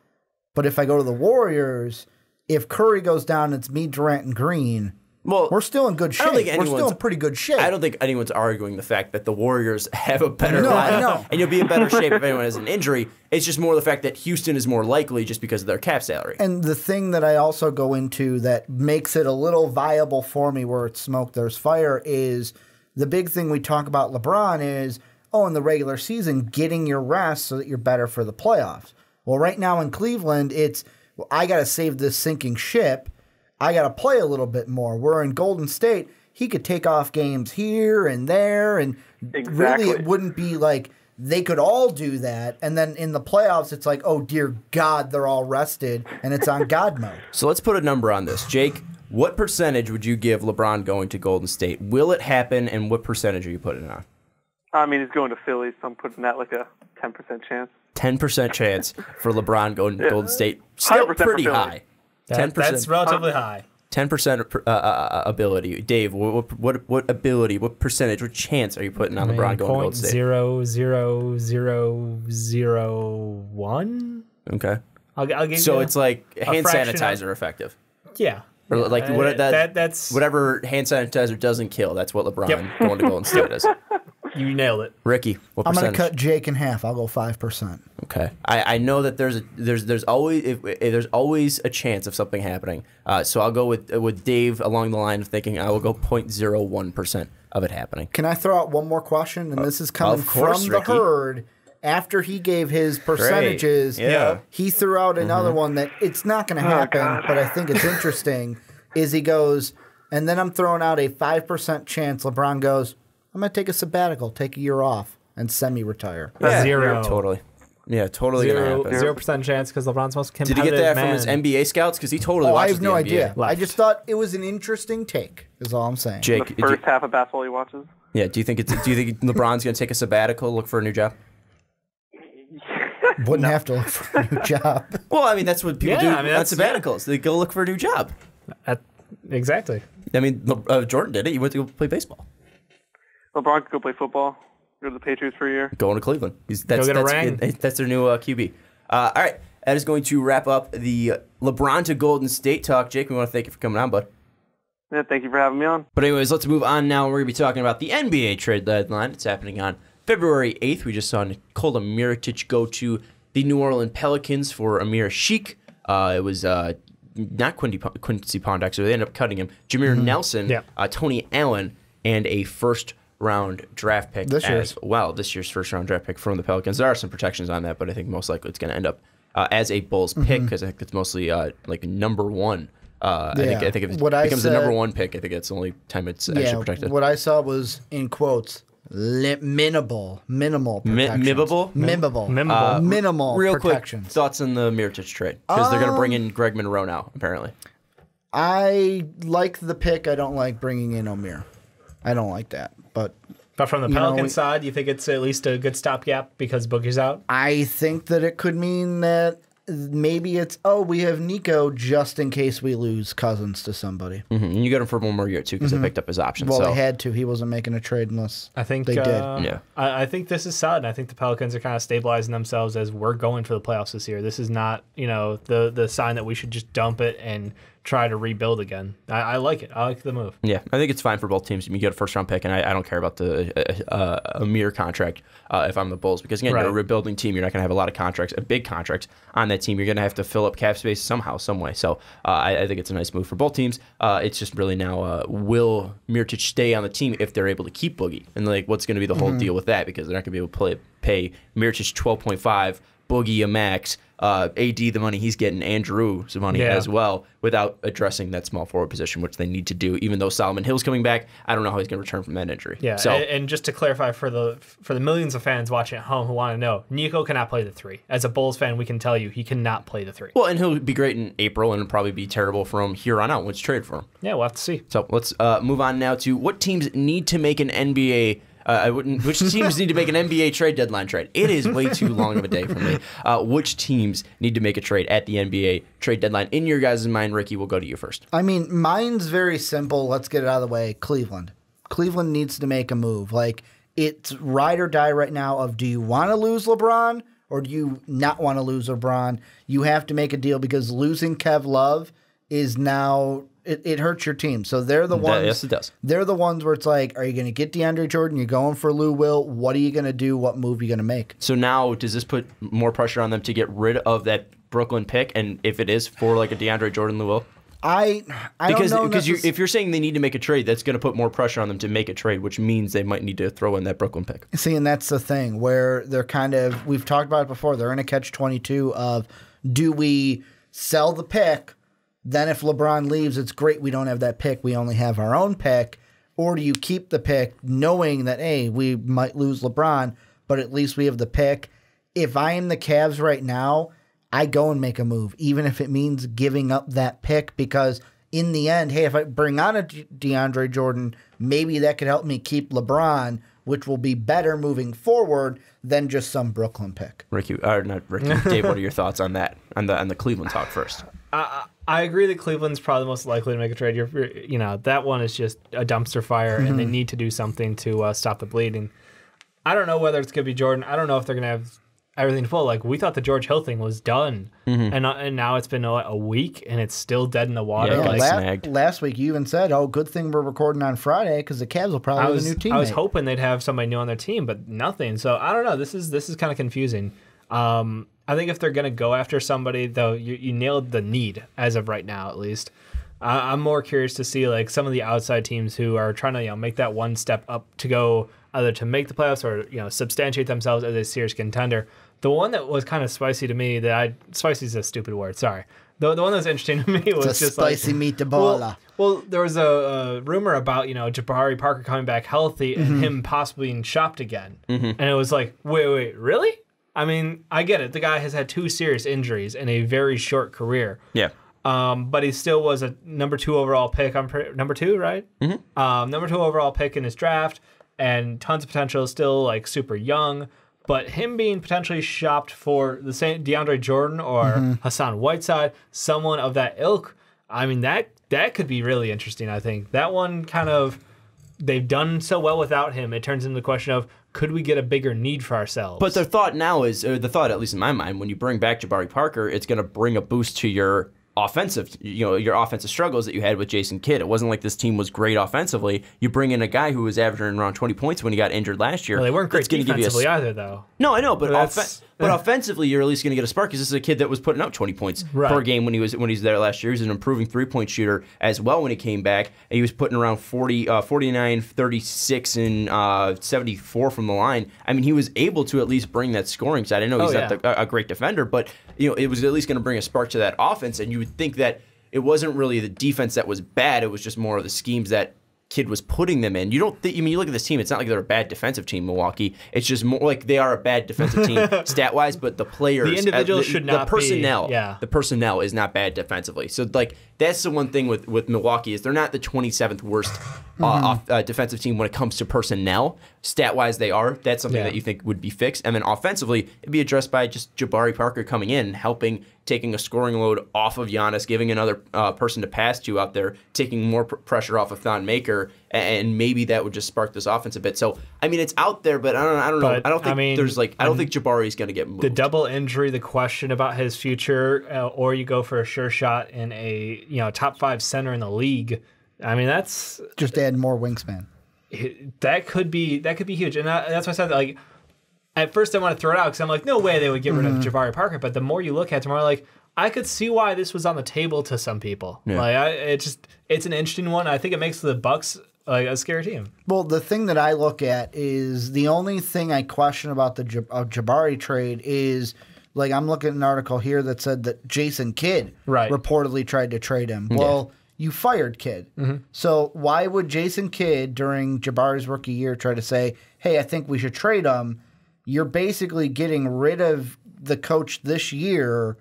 But if I go to the Warriors, if Curry goes down, it's me, Durant, and Green. Well, we're still in good shape. We're still in pretty good shape. I don't think anyone's arguing the fact that the Warriors have a better lineup, and you'll be in better shape if anyone has an injury. It's just more the fact that Houston is more likely just because of their cap salary. And the thing that I also go into that makes it a little viable for me where it's smoke, there's fire is the big thing we talk about LeBron is, in the regular season, getting your rest so that you're better for the playoffs. Well, right now in Cleveland, it's, I got to save this sinking ship. I got to play a little bit more. We're in Golden State. He could take off games here and there, and really it wouldn't be like they could all do that. And then in the playoffs, it's like, oh, dear God, they're all rested, and it's on God mode. So let's put a number on this. Jake, what percentage would you give LeBron going to Golden State? Will it happen, and what percentage are you putting it on? I mean, he's going to Philly, so I'm putting that like a 10% chance. 10% chance for LeBron going to Golden State. Still pretty high. 10%. That's relatively high. 10% ability. Dave, what ability, what percentage, what chance are you putting on LeBron going to Golden State? 0.0001. Okay. I'll give so you it's like hand sanitizer effective. Yeah. Or like that's whatever hand sanitizer doesn't kill. That's what LeBron going to Golden State is. You nailed it, Ricky. What I'm percentage? going to cut Jake in half. I'll go 5%. Okay, I know that there's always a chance of something happening. So I'll go with Dave along the line of thinking I will go 0.01% of it happening. Can I throw out one more question? And this is coming from the herd. After he gave his percentages, he threw out another one that it's not going to happen, but I think it's interesting. Is he goes, and then I'm throwing out a 5% chance. LeBron goes, I'm going to take a sabbatical, take a year off, and semi-retire. Yeah, zero. Totally. Yeah, totally going to happen. 0% chance because LeBron's most competitive. Did he get that from his NBA scouts? Because he totally watches the NBA. I have no idea. I just thought it was an interesting take, is all I'm saying. Jake, the first half of basketball he watches? Yeah, do you think LeBron's going to take a sabbatical, look for a new job? Wouldn't have to look for a new job. Well, I mean, that's what people do on sabbaticals. They go look for a new job. Exactly. I mean, Jordan did it. He went to go play baseball. LeBron could go play football. Go to the Patriots for a year. Going to Cleveland. That's their new QB. All right. That is going to wrap up the LeBron to Golden State talk. Jake, we want to thank you for coming on, bud. Yeah, thank you for having me on. But anyways, let's move on now. We're going to be talking about the NBA trade deadline. It's happening on February 8th. We just saw Nikola Mirotic go to the New Orleans Pelicans for Amir Sheik. It was not Quincy Pondok, so they ended up cutting him. Jameer Nelson, Tony Allen, and a first-round draft pick as well. This year's first-round draft pick from the Pelicans. There are some protections on that, but I think most likely it's going to end up as a Bulls pick because I think it's mostly like number one. I think if it becomes the number one pick, I think that's the only time it's actually protected. What I saw was, in quotes, minimal protections. Minimal real protections. Quick thoughts on the Mirotic trade because they're going to bring in Greg Monroe now, apparently. I like the pick. I don't like bringing in Amir. I don't like that. But from the Pelicans side, you think it's at least a good stopgap because Boogie's out? I think that it could mean that maybe it's, we have Nico just in case we lose Cousins to somebody. And you got him for one more year, too, because they picked up his option. Well, they had to. He wasn't making a trade unless they did. Yeah. I think this is solid. I think the Pelicans are kind of stabilizing themselves as we're going for the playoffs this year. This is not, the sign that we should just dump it and try to rebuild again. I like it. I like the move. Yeah, I think it's fine for both teams. You get a first-round pick, and I don't care about the Amir contract if I'm the Bulls. Because, again, you're a rebuilding team. You're not going to have a lot of contracts, big contracts on that team. You're going to have to fill up cap space somehow, some way. So I think it's a nice move for both teams. It's just really now, will Mirotic stay on the team if they're able to keep Boogie? And, what's going to be the whole deal with that? Because they're not going to be able to pay Mirotic $12.5 Boogie a max, AD the money he's getting, Andrew some money as well, without addressing that small forward position, which they need to do. Even though Solomon Hill's coming back, I don't know how he's going to return from that injury. Yeah, so, and just to clarify for the millions of fans watching at home who want to know, Nico cannot play the 3. As a Bulls fan, we can tell you he cannot play the 3. Well, and he'll be great in April, and it'll probably be terrible from here on out once you trade for him. Yeah, we'll have to see. So let's move on now to what teams need to make an NBA. Which teams need to make an NBA trade deadline trade? It is way too long of a day for me. Which teams need to make a trade at the NBA trade deadline? In your guys' mind, Ricky, we'll go to you first. I mean, mine's very simple. Let's get it out of the way. Cleveland. Cleveland needs to make a move. Like, it's ride or die right now of, do you want to lose LeBron or do you not want to lose LeBron? You have to make a deal because losing Kev Love is now... It hurts your team. So they're the ones. Yes, it does. They're the ones where it's like, are you going to get DeAndre Jordan? You're going for Lou Will. What are you going to do? What move are you going to make? So now, does this put more pressure on them to get rid of that Brooklyn pick? And if it is for like a DeAndre Jordan, Lou Will? I because don't know. Because if you're saying they need to make a trade, that's going to put more pressure on them to make a trade, which means they might need to throw in that Brooklyn pick. See, and that's the thing where they're kind of, we've talked about it before, they're in a catch-22 of, do we sell the pick? Then if LeBron leaves, it's great we don't have that pick. We only have our own pick. Or do you keep the pick knowing that, hey, we might lose LeBron, but at least we have the pick? If I am the Cavs right now, I go and make a move, even if it means giving up that pick, because in the end, hey, if I bring on a DeAndre Jordan, maybe that could help me keep LeBron, which will be better moving forward than just some Brooklyn pick. Ricky, not Ricky. Dave, what are your thoughts on that? On the Cleveland talk first. I agree that Cleveland's probably the most likely to make a trade. That one is just a dumpster fire, and they need to do something to stop the bleeding. I don't know whether it's going to be Jordan. I don't know if they're going to have everything full. Like, we thought the George Hill thing was done, and now it's been a week, and it's still dead in the water. Yeah, last week you even said, "Oh, good thing we're recording on Friday because the Cavs will probably have a new teammate." I was hoping they'd have somebody new on their team, but nothing. So I don't know. This is kind of confusing. I think if they're going to go after somebody, though, you nailed the need as of right now, at least. I'm more curious to see like some of the outside teams who are trying to make that one step up to go either to make the playoffs or substantiate themselves as a serious contender. The one that was kind of spicy to me, spicy is a stupid word, sorry. The one that was interesting to me was just spicy meatball. Well, there was a rumor about Jabari Parker coming back healthy and him possibly being shopped again, and it was like, wait, really? I mean, I get it. The guy has had 2 serious injuries in a very short career. Yeah. But he still was a number 2 overall pick. Number 2, right? Mm-hmm. Number 2 overall pick in his draft, and tons of potential. Still like super young. But him being potentially shopped for the same DeAndre Jordan or Hassan Whiteside, someone of that ilk, I mean that could be really interesting. I think that one kind of, they've done so well without him. It turns into the question of, could we get a bigger need for ourselves? But their thought now is, or the thought, at least in my mind, when you bring back Jabari Parker, it's going to bring a boost to your offensive, your offensive struggles that you had with Jason Kidd. It wasn't like this team was great offensively. You bring in a guy who was averaging around 20 points when he got injured last year. Well, they weren't great defensively either, though. No, I know, but offensively, you're at least going to get a spark because this is a kid that was putting up 20 points per game when he was there last year. He was an improving 3-point shooter as well when he came back. And he was putting around 49, 36, and 74 from the line. I mean, he was able to at least bring that scoring side. I know he's not a great defender, but it was at least going to bring a spark to that offense. And you would think that it wasn't really the defense that was bad. It was just more of the schemes that Kidd was putting them in. You don't think, you look at this team, it's not like they're a bad defensive team, Milwaukee. It's just more like they are a bad defensive team stat-wise, but the players, the individuals should not the personnel, be. Yeah. The personnel is not bad defensively. So like that's the one thing with Milwaukee is they're not the 27th worst defensive team when it comes to personnel. Stat-wise, they are. That's something that you think would be fixed. And then offensively, it'd be addressed by just Jabari Parker coming in, helping, taking a scoring load off of Giannis, giving another person to pass to out there, taking more pressure off of Thon Maker, and maybe that would just spark this offense a bit. So, I mean, it's out there, but I don't know. I don't think I don't think Jabari's going to get moved. The double injury, the question about his future, or you go for a sure shot in a top 5 center in the league. I mean, that's just add more wingspan. That could be huge, and that's why I said like. At first, I want to throw it out because I'm like, no way they would get rid of Jabari Parker. But the more you look at it, the more like, I could see why this was on the table to some people. Yeah. Like, it's an interesting one. I think it makes the Bucks like a scary team. Well, the thing that I look at is the only thing I question about the Jabari trade is like I'm looking at an article here that said that Jason Kidd reportedly tried to trade him. Well, you fired Kidd. So why would Jason Kidd during Jabari's rookie year try to say, hey, I think we should trade him? You're basically getting rid of the coach this year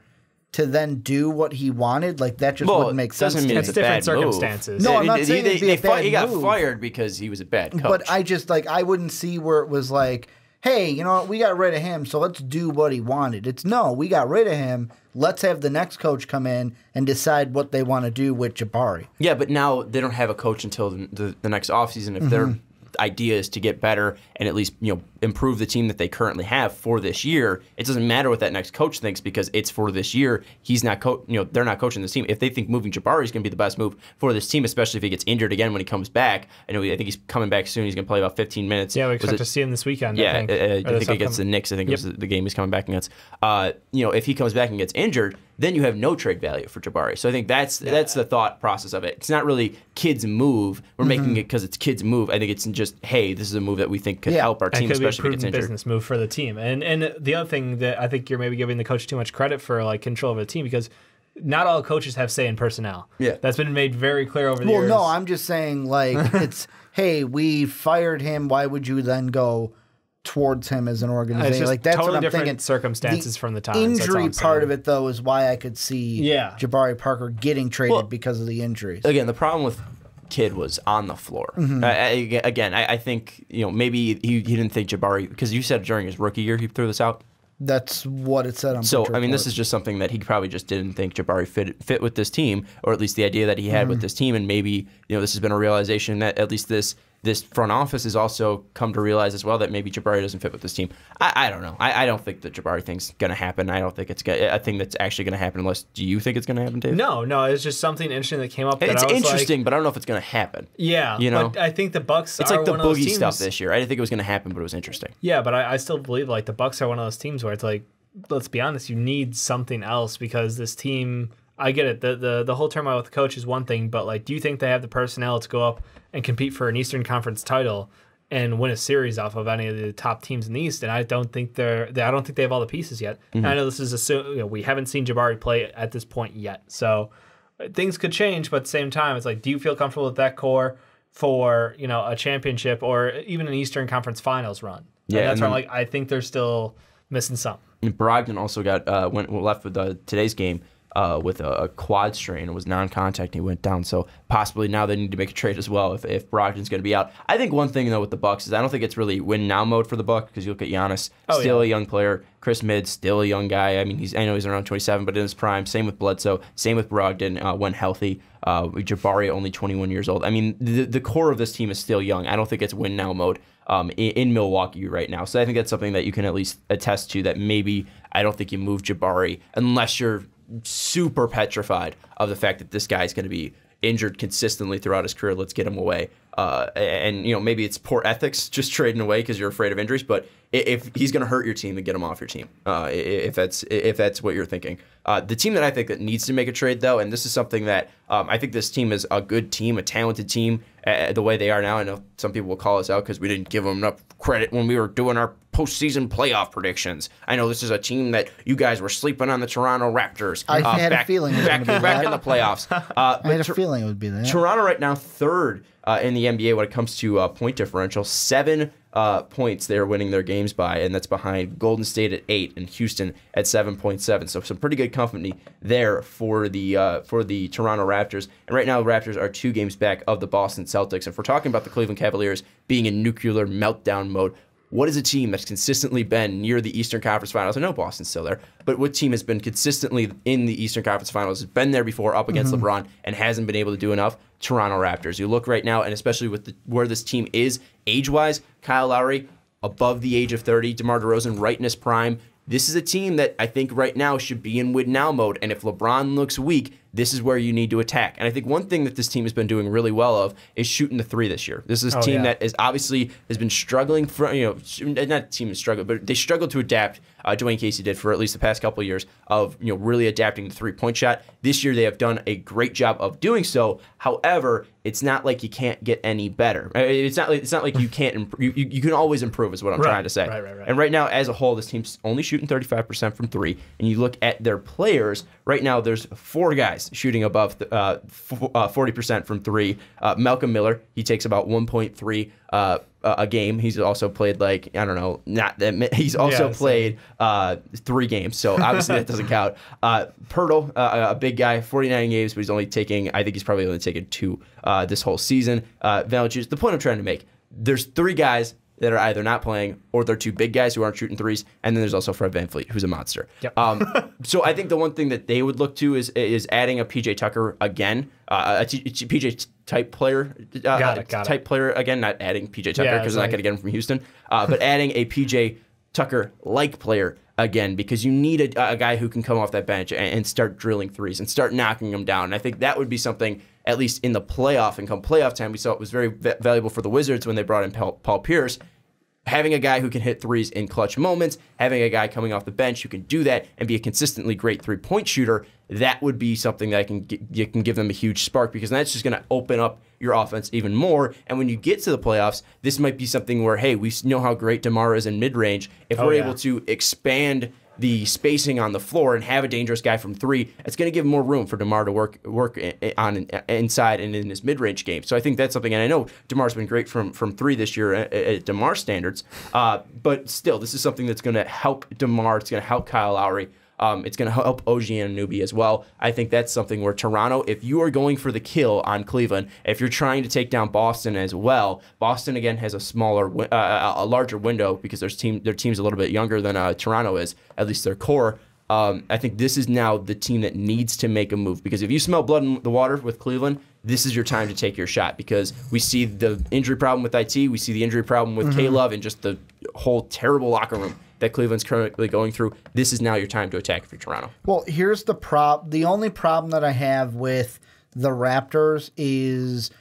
to then do what he wanted. Like, that just wouldn't make sense. Doesn't mean it's different circumstances. No, I'm not saying it'd be a bad he got move. fired because he was a bad coach. But I just, like, I wouldn't see where it was like, hey, you know what, we got rid of him, so let's do what he wanted. It's no, we got rid of him. Let's have the next coach come in and decide what they want to do with Jabari. Yeah, but now they don't have a coach until the next offseason. If their idea is to get better and at least improve the team that they currently have for this year, it doesn't matter what that next coach thinks because it's for this year. He's not they're not coaching this team. If they think moving Jabari is going to be the best move for this team, especially if he gets injured again when he comes back. I think he's coming back soon. He's going to play about 15 minutes. Yeah, we expect to see him this weekend. Yeah, I think against the Knicks. I think it was the game he's coming back against. If he comes back and gets injured, then you have no trade value for Jabari. So I think that's the thought process of it. It's not really Kidd's move. We're making it because it's Kidd's move. I think it's just, hey, this is a move that we think could help our team, especially if he gets injured. Business move for the team. And the other thing that I think you're maybe giving the coach too much credit for, like, control over the team, because not all coaches have say in personnel. Yeah, that's been made very clear over the years. Well, no, I'm just saying, like, it's, hey, we fired him. Why would you then go towards him as an organization? Like, that's totally what I'm different thinking. Circumstances from the time. Injury part of it, though, is why I could see Jabari Parker getting traded because of the injuries. Again, the problem with Kidd was on the floor. I think maybe he didn't think Jabari, because you said during his rookie year he threw this out. That's what it said on So, I mean, this is just something that he probably just didn't think Jabari fit with this team, or at least the idea that he had with this team, and maybe this has been a realization that at least this front office has also come to realize as well that maybe Jabari doesn't fit with this team. I don't know. I don't think the Jabari thing's going to happen. I don't think it's a thing that's actually going to happen unless, do you think it's going to happen, Dave? No, it's just something interesting that came up. It's interesting, but I don't know if it's going to happen. Yeah, but I think the Bucks it's are like the one of those Boogie teams. stuff this year. I didn't think it was going to happen, but it was interesting. Yeah, but I still believe, like, the Bucks are one of those teams where it's like, let's be honest, you need something else because this team, I get it, the whole turmoil with the coach is one thing, but, like, do you think they have the personnel to go up and compete for an Eastern Conference title and win a series off of any of the top teams in the East? And I don't think they have all the pieces yet. I know this is we haven't seen Jabari play at this point yet, so things could change. But at the same time, it's like, do you feel comfortable with that core for a championship or even an Eastern Conference Finals run? Yeah, and that's why I'm like, I think they're still missing something. And Brogdon also got left with today's game with a quad strain. It was non-contact and he went down. So possibly now they need to make a trade as well if Brogdon's going to be out. I think one thing, though, with the Bucks is I don't think it's really win-now mode for the Bucks, because you look at Giannis, still a young player. Chris Midd, still a young guy. I mean, I know he's around 27, but in his prime. Same with Bledsoe. Same with Brogdon when healthy. Jabari, only 21 years old. I mean, the core of this team is still young. I don't think it's win-now mode in Milwaukee right now. So I think that's something that you can at least attest to, that maybe I don't think you move Jabari unless you're super petrified of the fact that this guy's going to be injured consistently throughout his career. Let's get him away. And maybe it's poor ethics just trading away because you're afraid of injuries. But if he's going to hurt your team, then get him off your team. If that's what you're thinking. The team that I think that needs to make a trade, though, and this is something that I think this team is a good team, a talented team, the way they are now. I know some people will call us out because we didn't give them enough credit when we were doing our postseason playoff predictions. I know this is a team that you guys were sleeping on, the Toronto Raptors. I had a feeling it was back in the playoffs. I had a feeling it would be that. Toronto right now third in the NBA when it comes to point differential. 7 points they're winning their games by, and that's behind Golden State at 8 and Houston at 7.7. So some pretty good company there for the Toronto Raptors. And right now the Raptors are 2 games back of the Boston Celtics. And if we're talking about the Cleveland Cavaliers being in nuclear meltdown mode, what is a team that's consistently been near the Eastern Conference Finals? I know Boston's still there, but what team has been consistently in the Eastern Conference Finals, has been there before up against LeBron and hasn't been able to do enough? Toronto Raptors. You look right now, and especially with where this team is age-wise, Kyle Lowry above the age of 30, DeMar DeRozan right in his prime. This is a team that I think right now should be in win-now mode, and if LeBron looks weak, this is where you need to attack. And I think one thing that this team has been doing really well of is shooting the three this year. This is a team that is obviously has been struggling for, not team has struggled, but they struggled to adapt. Dwayne Casey did for at least the past couple of years of really adapting the three-point shot. This year they have done a great job of doing so. However, it's not like you can't get any better. It's not like you can't you can always improve is what I'm trying to say. Right. And right now, as a whole, this team's only shooting 35% from three. And you look at their players right now. There's 4 guys shooting above 40% from three. Malcolm Miller, he takes about 1.3 a game. He's also played he's also played 3 games, so obviously that doesn't count. Pirtle, a big guy, 49 games, but he's only taking, I think he's probably only taken 2 this whole season. Valanciunas, the point I'm trying to make, there's 3 guys that are either not playing or they're 2 big guys who aren't shooting threes, and then there's also Fred VanVleet, who's a monster. Yep. So I think the one thing that they would look to is adding a PJ Tucker again, a PJ type player, type player again, not adding PJ Tucker because they're not going to get him from Houston, but adding a PJ Tucker-like player again, because you need a guy who can come off that bench and start drilling threes and start knocking them down. And I think that would be something, at least in the playoff and come playoff time, we saw it was very valuable for the Wizards when they brought in Paul Pierce. Having a guy who can hit threes in clutch moments, having a guy coming off the bench who can do that and be a consistently great three-point shooter, that would be something that you can give them a huge spark, because that's just going to open up your offense even more. And when you get to the playoffs, this might be something where, hey, we know how great DeMar is in mid-range. If we're able to expand the spacing on the floor and have a dangerous guy from three, it's going to give more room for DeMar to work on inside and in his mid-range game. So I think that's something, and I know DeMar's been great from three this year at DeMar standards, but still, this is something that's going to help DeMar. It's going to help Kyle Lowry. It's going to help OG Anunoby as well. I think that's something where Toronto, if you are going for the kill on Cleveland, if you're trying to take down Boston as well, Boston again has a larger window because their team's a little bit younger than Toronto is, at least their core. I think this is now the team that needs to make a move, because if you smell blood in the water with Cleveland, this is your time to take your shot, because we see the injury problem with IT, we see the injury problem with K-Love, and just the whole terrible locker room that Cleveland's currently going through. This is now your time to attack for Toronto. Well, here's the only problem that I have with the Raptors is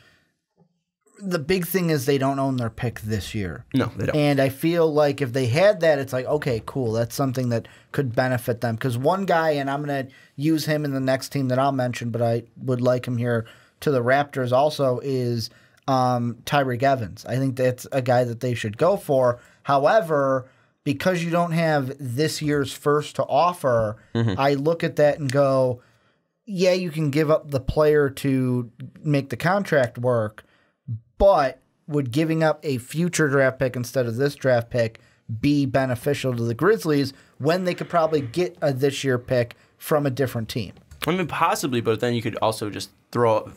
the big thing is they don't own their pick this year. No, they don't. And I feel like if they had that, it's like, okay, cool. That's something that could benefit them. Because one guy, and I'm going to use him in the next team that I'll mention, but I would like him here to the Raptors also, is Tyreek Evans. I think that's a guy that they should go for. However, because you don't have this year's first to offer, I look at that and go, yeah, you can give up the player to make the contract work, but would giving up a future draft pick instead of this draft pick be beneficial to the Grizzlies when they could probably get a this year pick from a different team? I mean, possibly, but then you could also just float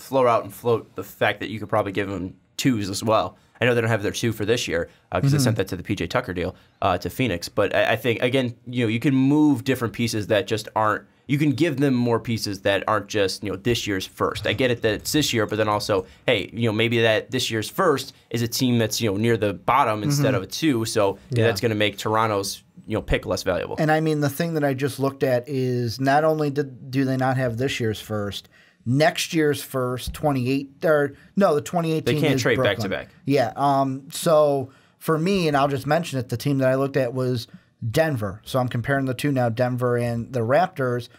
the fact that you could probably give them 2s as well. I know they don't have their 2 for this year because they sent that to the PJ Tucker deal to Phoenix. But I think, again, you can move different pieces that just aren't. You can give them more pieces that aren't just this year's first. I get it that it's this year, but then also, hey, maybe that this year's first is a team that's near the bottom instead of a 2. So that's going to make Toronto's pick less valuable. And I mean, the thing that I just looked at is not only do they not have this year's first. Next year's first, the 2018 They can't is trade Brooklyn. back-to-back. Yeah. So for me, and I'll just mention it, the team that I looked at was Denver. So I'm comparing the two now, Denver and the Raptors.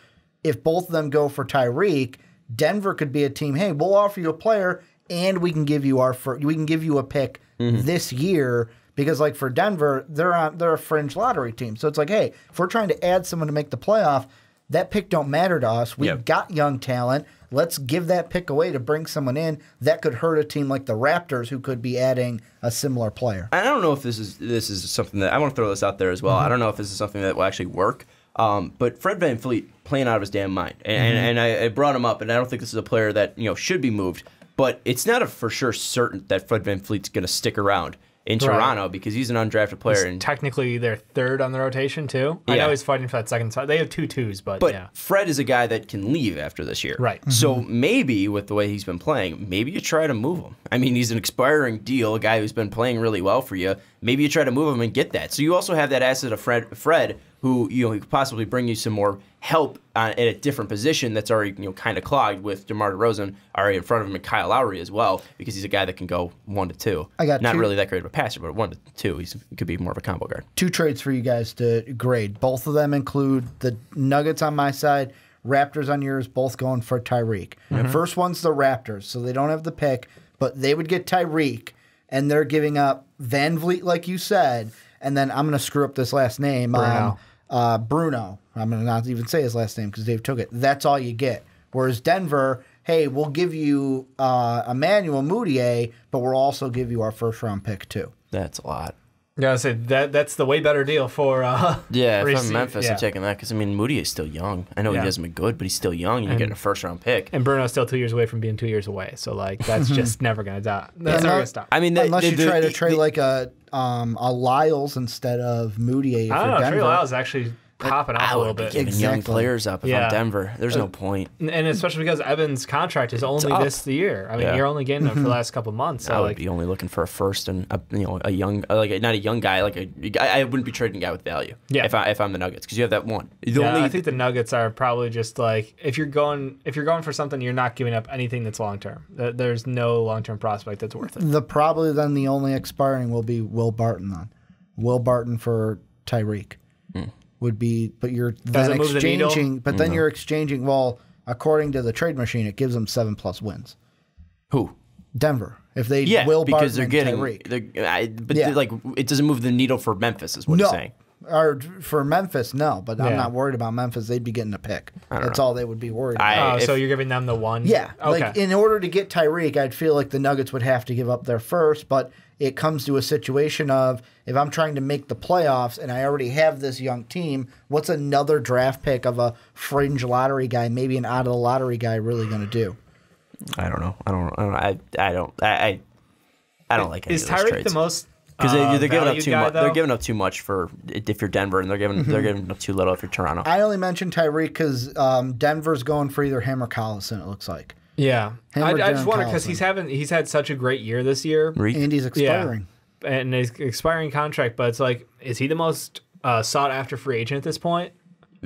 If both of them go for Tyreek, Denver could be a team, hey, we'll offer you a player and we can give you a pick this year, because like for Denver, they're a fringe lottery team. So it's like, hey, if we're trying to add someone to make the playoff, that pick don't matter to us. We've got young talent. Let's give that pick away to bring someone in that could hurt a team like the Raptors, who could be adding a similar player. I don't know if this is something that I want to throw this out there as well. I don't know if this is something that will actually work. But Fred VanVleet playing out of his damn mind, and I brought him up, and I don't think this is a player that should be moved. But it's not a for sure certain that Fred VanVleet's going to stick around in Toronto, because he's an undrafted player. He's technically their third on the rotation, too. I know he's fighting for that second spot. They have 2 2s, but yeah. Fred is a guy that can leave after this year. Right. So maybe with the way he's been playing, maybe you try to move him. I mean, he's an expiring deal, a guy who's been playing really well for you. maybe you try to move him and get that. So you also have that asset of Fred who he could possibly bring you some more help at a different position that's already kind of clogged with DeMar DeRozan already in front of him and Kyle Lowry as well, because he's a guy that can go 1 to 2. Not really that great of a passer, but 1 to 2, he could be more of a combo guard. 2 trades for you guys to grade. Both of them include the Nuggets on my side, Raptors on yours, both going for Tyreek. First one's the Raptors, so they don't have the pick, but they would get Tyreek, and they're giving up Van Vliet, like you said, and then I'm going to screw up this last name. Bruno. I'm going to not even say his last name because Dave took it. That's all you get. Whereas Denver, hey, we'll give you Emmanuel Mudiay, but we'll also give you our first-round pick too. That's a lot. Yeah, I said that's the way better deal for. If I'm Memphis, I'm taking that because Moody is still young. I know he hasn't been good, but he's still young, and you're getting a first-round pick. And Bruno's still 2 years away from being 2 years away, so that's just never gonna die. That's never gonna stop. Unless you try to trade like a Lyles instead of Moody. I don't know. Trey Lyles actually popping off a little bit. Giving young players up if I'm Denver. There's no point. And especially because Evans' contract is only this year. I mean, you're only getting him for the last couple of months. So I would be only looking for a first and a young, not a young guy. I wouldn't be trading a guy with value. Yeah. If I'm the Nuggets, because you have that one. I think the Nuggets are probably just like if you're going for something, you're not giving up anything that's long term. There's no long term prospect that's worth it. The only expiring will be Will Barton then. Will Barton for Tyreek. Would be, but you're then exchanging. But then you're exchanging. Well, according to the trade machine, it gives them 7+ wins. Who? Denver. If they Will because Barton they're getting. Tyreek. It doesn't move the needle for Memphis, is what you're saying. Or for Memphis, no. But I'm not worried about Memphis. They'd be getting a pick. That's all they would be worried about. So you're giving them the one. Yeah. Okay. Like in order to get Tyreek, I'd feel like the Nuggets would have to give up their first, but it comes to a situation of if I'm trying to make the playoffs and I already have this young team, what's another draft pick of a fringe lottery guy, maybe an out of the lottery guy, really going to do? I don't know. I don't like any of those Tyreek trades. The most? Because they're giving up too much. They're giving up too much for if you're Denver, and they're giving up too little if you're Toronto. I only mentioned Tyreek because Denver's going for either him or Collison. It looks like. Yeah, I just wonder because he's had such a great year this year, and he's expiring, and his expiring contract. But it's like, is he the most sought after free agent at this point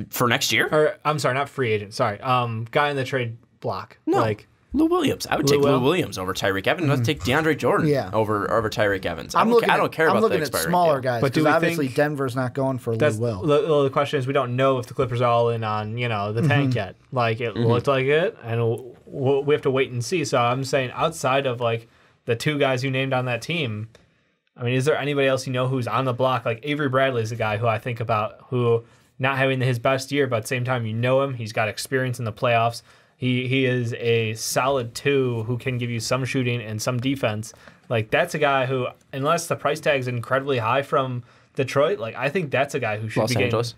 for next year? Or I'm sorry, not free agent. Sorry, guy in the trade block. No. Lou Williams. I would take Lou Williams over Tyreek Evans. I'd take DeAndre Jordan over Tyreek Evans. I don't care about the expiring. I'm looking at smaller guys, but obviously Denver's not going for Lou Will. The question is, we don't know if the Clippers are all in on the tank yet. Like it looked like it, and we have to wait and see. So I'm saying outside of like the 2 guys you named on that team, I mean, is there anybody else who's on the block? Like Avery Bradley is a guy who I think about who not having his best year, but at the same time him. He's got experience in the playoffs. He is a solid 2 who can give you some shooting and some defense. Like that's a guy who, unless the price tag is incredibly high from Detroit, like I think that's a guy who should Los be Angeles.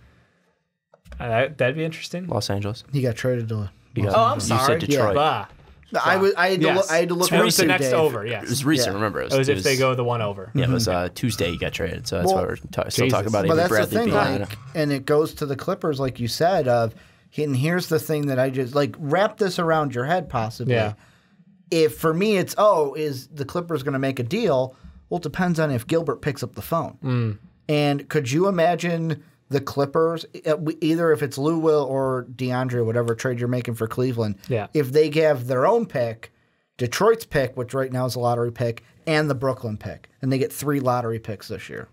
Getting. That'd be interesting. Los Angeles. He got traded to. I'm sorry. You said Detroit. I had to look. It was the next over. Yes, it was recent. Remember, it was if they go the one over. Yeah, it was Tuesday. He got traded, so that's why we're still talking about it. But that's the thing, and it goes to the Clippers, like you said. And here's the thing that I just wrap this around your head, possibly. Yeah. If for me it's is the Clippers going to make a deal? Well, it depends on if Gilbert picks up the phone. And could you imagine the Clippers, either if it's Lou Will or DeAndre, whatever trade you're making for Cleveland, if they have their own pick, Detroit's pick, which right now is a lottery pick, and the Brooklyn pick, and they get 3 lottery picks this year.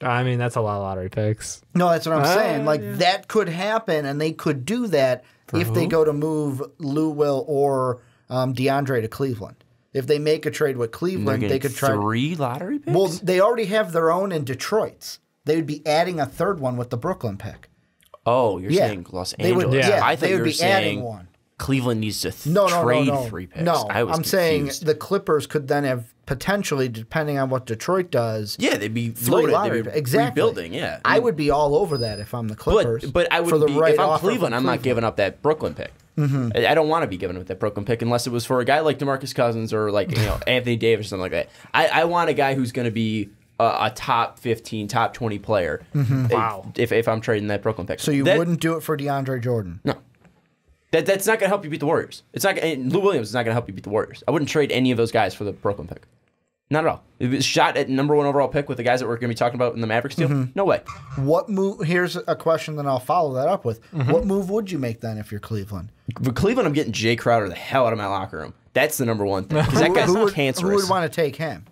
I mean, that's a lot of lottery picks. No, that's what I'm saying. That could happen, and they could do that if they go to move Lou Will or DeAndre to Cleveland. If they make a trade with Cleveland, they could try 3 lottery picks? Well, they already have their own in Detroit's. They would be adding a 3rd one with the Brooklyn pick. Oh, you're saying Los Angeles. I thought you were saying one. Cleveland needs to trade 3 picks. No, I'm saying the Clippers could then have potentially, depending on what Detroit does. Yeah, they'd be loaded. They'd be rebuilding. Yeah, I would be all over that if I'm the Clippers. But I would be if I'm Cleveland. I'm not giving up that Brooklyn pick. I don't want to be giving up that Brooklyn pick unless it was for a guy like DeMarcus Cousins or Anthony Davis or something like that. I want a guy who's going to be a top 15, top 20 player. Wow. If I'm trading that Brooklyn pick, so you wouldn't do it for DeAndre Jordan? No. That's not going to help you beat the Warriors. It's not. Lou Williams is not going to help you beat the Warriors. I wouldn't trade any of those guys for the Brooklyn pick. Not at all. It was shot at number 1 overall pick with the guys that we're going to be talking about in the Mavericks deal. No way. What move? Here's a question that I'll follow that up with. What move would you make then if you're Cleveland? For Cleveland, I'm getting Jay Crowder the hell out of my locker room. That's the number one thing. Because that guy's cancerous. Who would want to take him?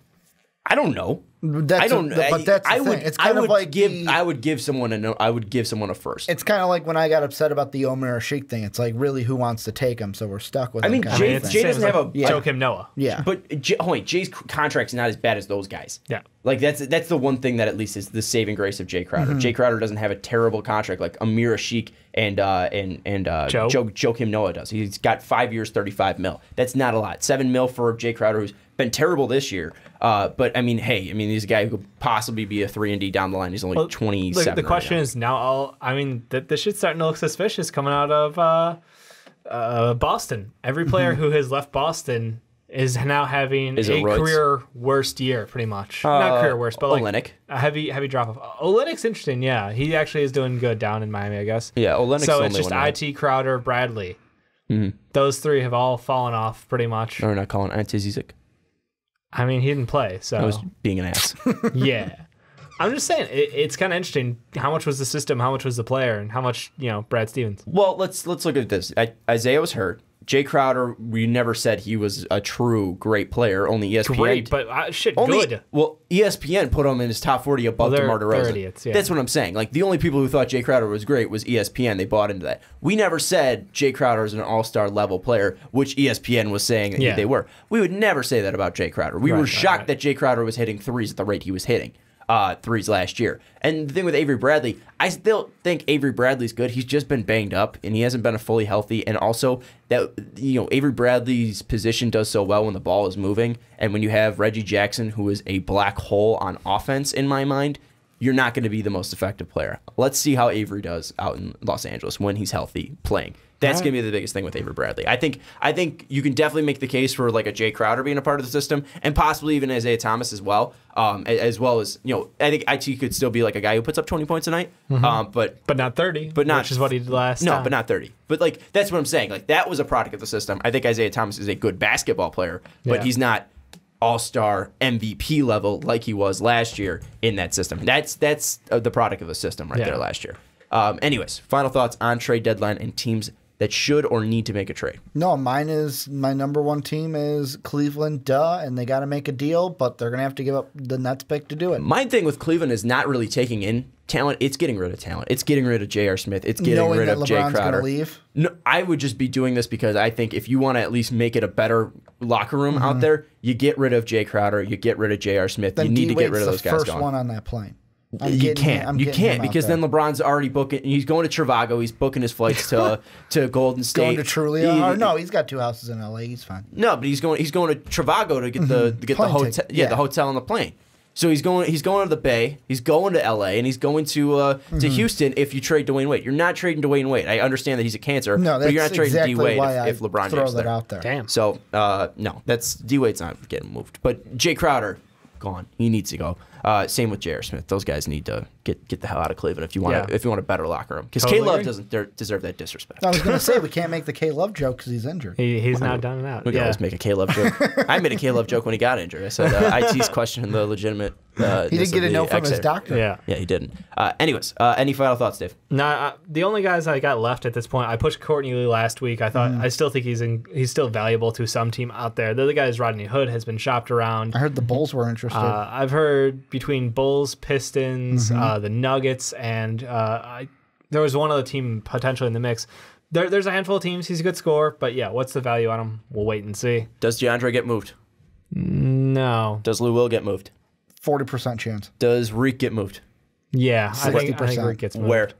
I don't know. But that's the thing. It's kind of like I would give someone a first. It's kind of like when I got upset about the Omer Sheik thing. It's like, really, who wants to take him? So we're stuck with him. Jay doesn't have a Joakim Noah. Yeah, but Jay's contract's not as bad as those guys. Yeah, like that's the one thing that at least is the saving grace of Jay Crowder. Jay Crowder doesn't have a terrible contract like Amir Sheik and Joakim Noah does. He's got 5 years, $35 million. That's not a lot. $7 million for Jay Crowder, who's been terrible this year. But he's a guy who could possibly be a 3-and-D down the line. He's only 27. The question is now. This shit's starting to look suspicious coming out of Boston. Every player who has left Boston is now having a career worst year, pretty much. Not career worst, but Olynyk. A heavy drop off. Olynyk's interesting. Yeah, he actually is doing good down in Miami, I guess. Yeah, Olynyk's so it's just IT, Crowder, Bradley. Those three have all fallen off pretty much. No, we're not calling Ante Zizic. I mean, he didn't play, so I was being an ass. Yeah, I'm just saying it's kind of interesting. How much was the system? How much was the player? And how much Brad Stevens? Well, let's look at this. Isaiah was hurt. Jay Crowder, we never said he was a true great player. Only ESPN. Great, but good. Well, ESPN put him in his top 40 above DeMar DeRozan. Idiots, yeah. That's what I'm saying. Like, the only people who thought Jay Crowder was great was ESPN. They bought into that. We never said Jay Crowder is an all-star level player, which ESPN was saying that they were. We would never say that about Jay Crowder. We were shocked that Jay Crowder was hitting threes at the rate he was hitting. Threes last year. And the thing with Avery Bradley, I still think Avery Bradley's good. He's just been banged up, and he hasn't been fully healthy. And also, that Avery Bradley's position does so well when the ball is moving. And when you have Reggie Jackson, who is a black hole on offense, in my mind, you're not going to be the most effective player. Let's see how Avery does out in Los Angeles when he's healthy playing. That's going to be the biggest thing with Avery Bradley. I think you can definitely make the case for like a Jay Crowder being a part of the system, and possibly even Isaiah Thomas as well. As well as I think IT could still be like a guy who puts up 20 points a night, but not 30, which is what he did last. No, time. but not 30. But like that's what I'm saying. Like that was a product of the system. I think Isaiah Thomas is a good basketball player, but he's not all-star MVP level like he was last year in that system. That's the product of the system there last year. Anyways, final thoughts on trade deadline and teams that should or need to make a trade. No, my number one team is Cleveland, and they got to make a deal, but they're going to have to give up the Nets pick to do it. My thing with Cleveland is not really taking in talent. It's getting rid of talent. It's getting rid of J.R. Smith. It's getting rid of Jay Crowder. Gonna leave? No, I would just be doing this because I think if you want to at least make it a better locker room out there, you get rid of Jay Crowder, you get rid of J.R. Smith. Then you need to get rid of those guys. First one on that plane. You can't because then LeBron's already booking. He's going to Trivago. He's booking his flights to Golden State. Going to Trulia? No, he's got 2 houses in L.A. He's fine. No, but he's going to Trivago to get the hotel. The hotel on the plane. So he's going to the Bay. He's going to L.A. and he's going to Houston. If you trade Dwayne Wade, you're not trading Dwayne Wade. I understand that he's a cancer, but you're not trading D Wade if LeBron James there. Out there. Damn. So no, that's D Wade's not getting moved. But Jay Crowder, gone. He needs to go. Same with J.R. Smith. Those guys need to get the hell out of Cleveland if you want a better locker room. Because K-Love doesn't deserve that disrespect. I was going to say we can't make the K-Love joke because he's injured. He's now down and out. We can always make a K-Love joke. I made a K-Love joke when he got injured. I said IT's questioning the legitimate. He didn't get a note from his doctor. Yeah, he didn't. Anyways, any final thoughts, Dave? No, the only guys I got left at this point, I pushed Courtney Lee last week. I still think he's still valuable to some team out there. The other guy is Rodney Hood, has been shopped around. I heard the Bulls were interested. I've heard between Bulls, Pistons, the Nuggets, and there was one other team potentially in the mix. There's a handful of teams. He's a good scorer, but what's the value on him? We'll wait and see. Does DeAndre get moved? No. Does Lou Will get moved? 40% chance. Does Reek get moved? Yeah, 60%. I think Reek gets moved. Where?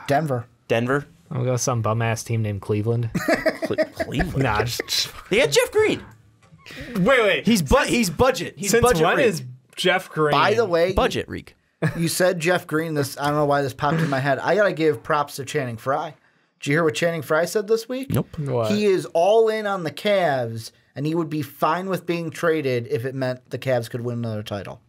Denver. Denver? I'll go some bum-ass team named Cleveland. Cleveland? Nah, they had Jeff Green. Wait. He's budget. He's since budget when Reek. Is Jeff Green? By the way, budget Reek. You said Jeff Green. I don't know why this popped in my head. I gotta give props to Channing Frye. Did you hear what Channing Frye said this week? Nope. What? He is all in on the Cavs, and he would be fine with being traded if it meant the Cavs could win another title.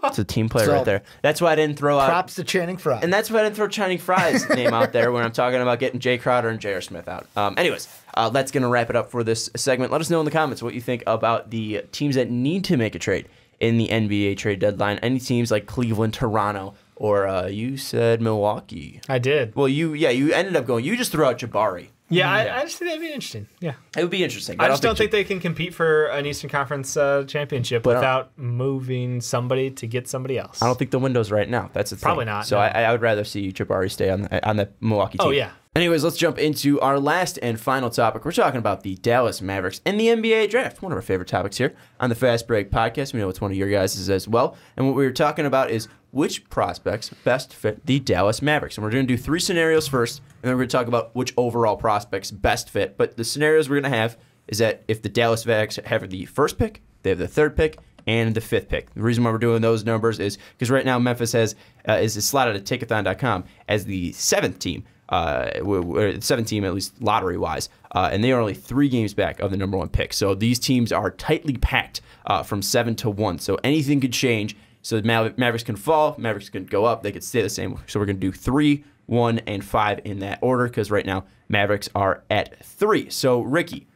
It's a team player So, right there. That's why I didn't throw out. Props to Channing Frye. And that's why I didn't throw Channing Frye's name out there when I'm talking about getting Jay Crowder and J.R. Smith out. Anyways, that's going to wrap it up for this segment. Let us know in the comments what you think about the teams that need to make a trade in the NBA trade deadline. Any teams like Cleveland, Toronto, or you said Milwaukee. I did. Well, you ended up going. You just threw out Jabari. Yeah, I just think that'd be interesting. Yeah, it would be interesting. I just don't think they can compete for an Eastern Conference championship without moving somebody to get somebody else. I don't think the window's right now. That's the thing. Probably not. So no. I would rather see Jabari stay on the Milwaukee team. Oh yeah. Anyways, let's jump into our last and final topic. We're talking about the Dallas Mavericks and the NBA draft. One of our favorite topics here on the Fast Break podcast. We know it's one of your guys' as well. And what we were talking about is which prospects best fit the Dallas Mavericks. And we're going to do 3 scenarios first, and then we're going to talk about which overall prospects best fit. But the scenarios we're going to have is that if the Dallas Mavericks have the first pick, they have the 3rd pick, and the 5th pick. The reason why we're doing those numbers is because right now Memphis is slotted at Takeathon.com as the 7th team. 7th team, at least lottery-wise, and they are only 3 games back of the number 1 pick. So these teams are tightly packed from 7 to 1. So anything could change. So the Mavericks can fall, Mavericks can go up, they could stay the same. So we're going to do 3, 1, and 5 in that order because right now Mavericks are at 3. So Ricky,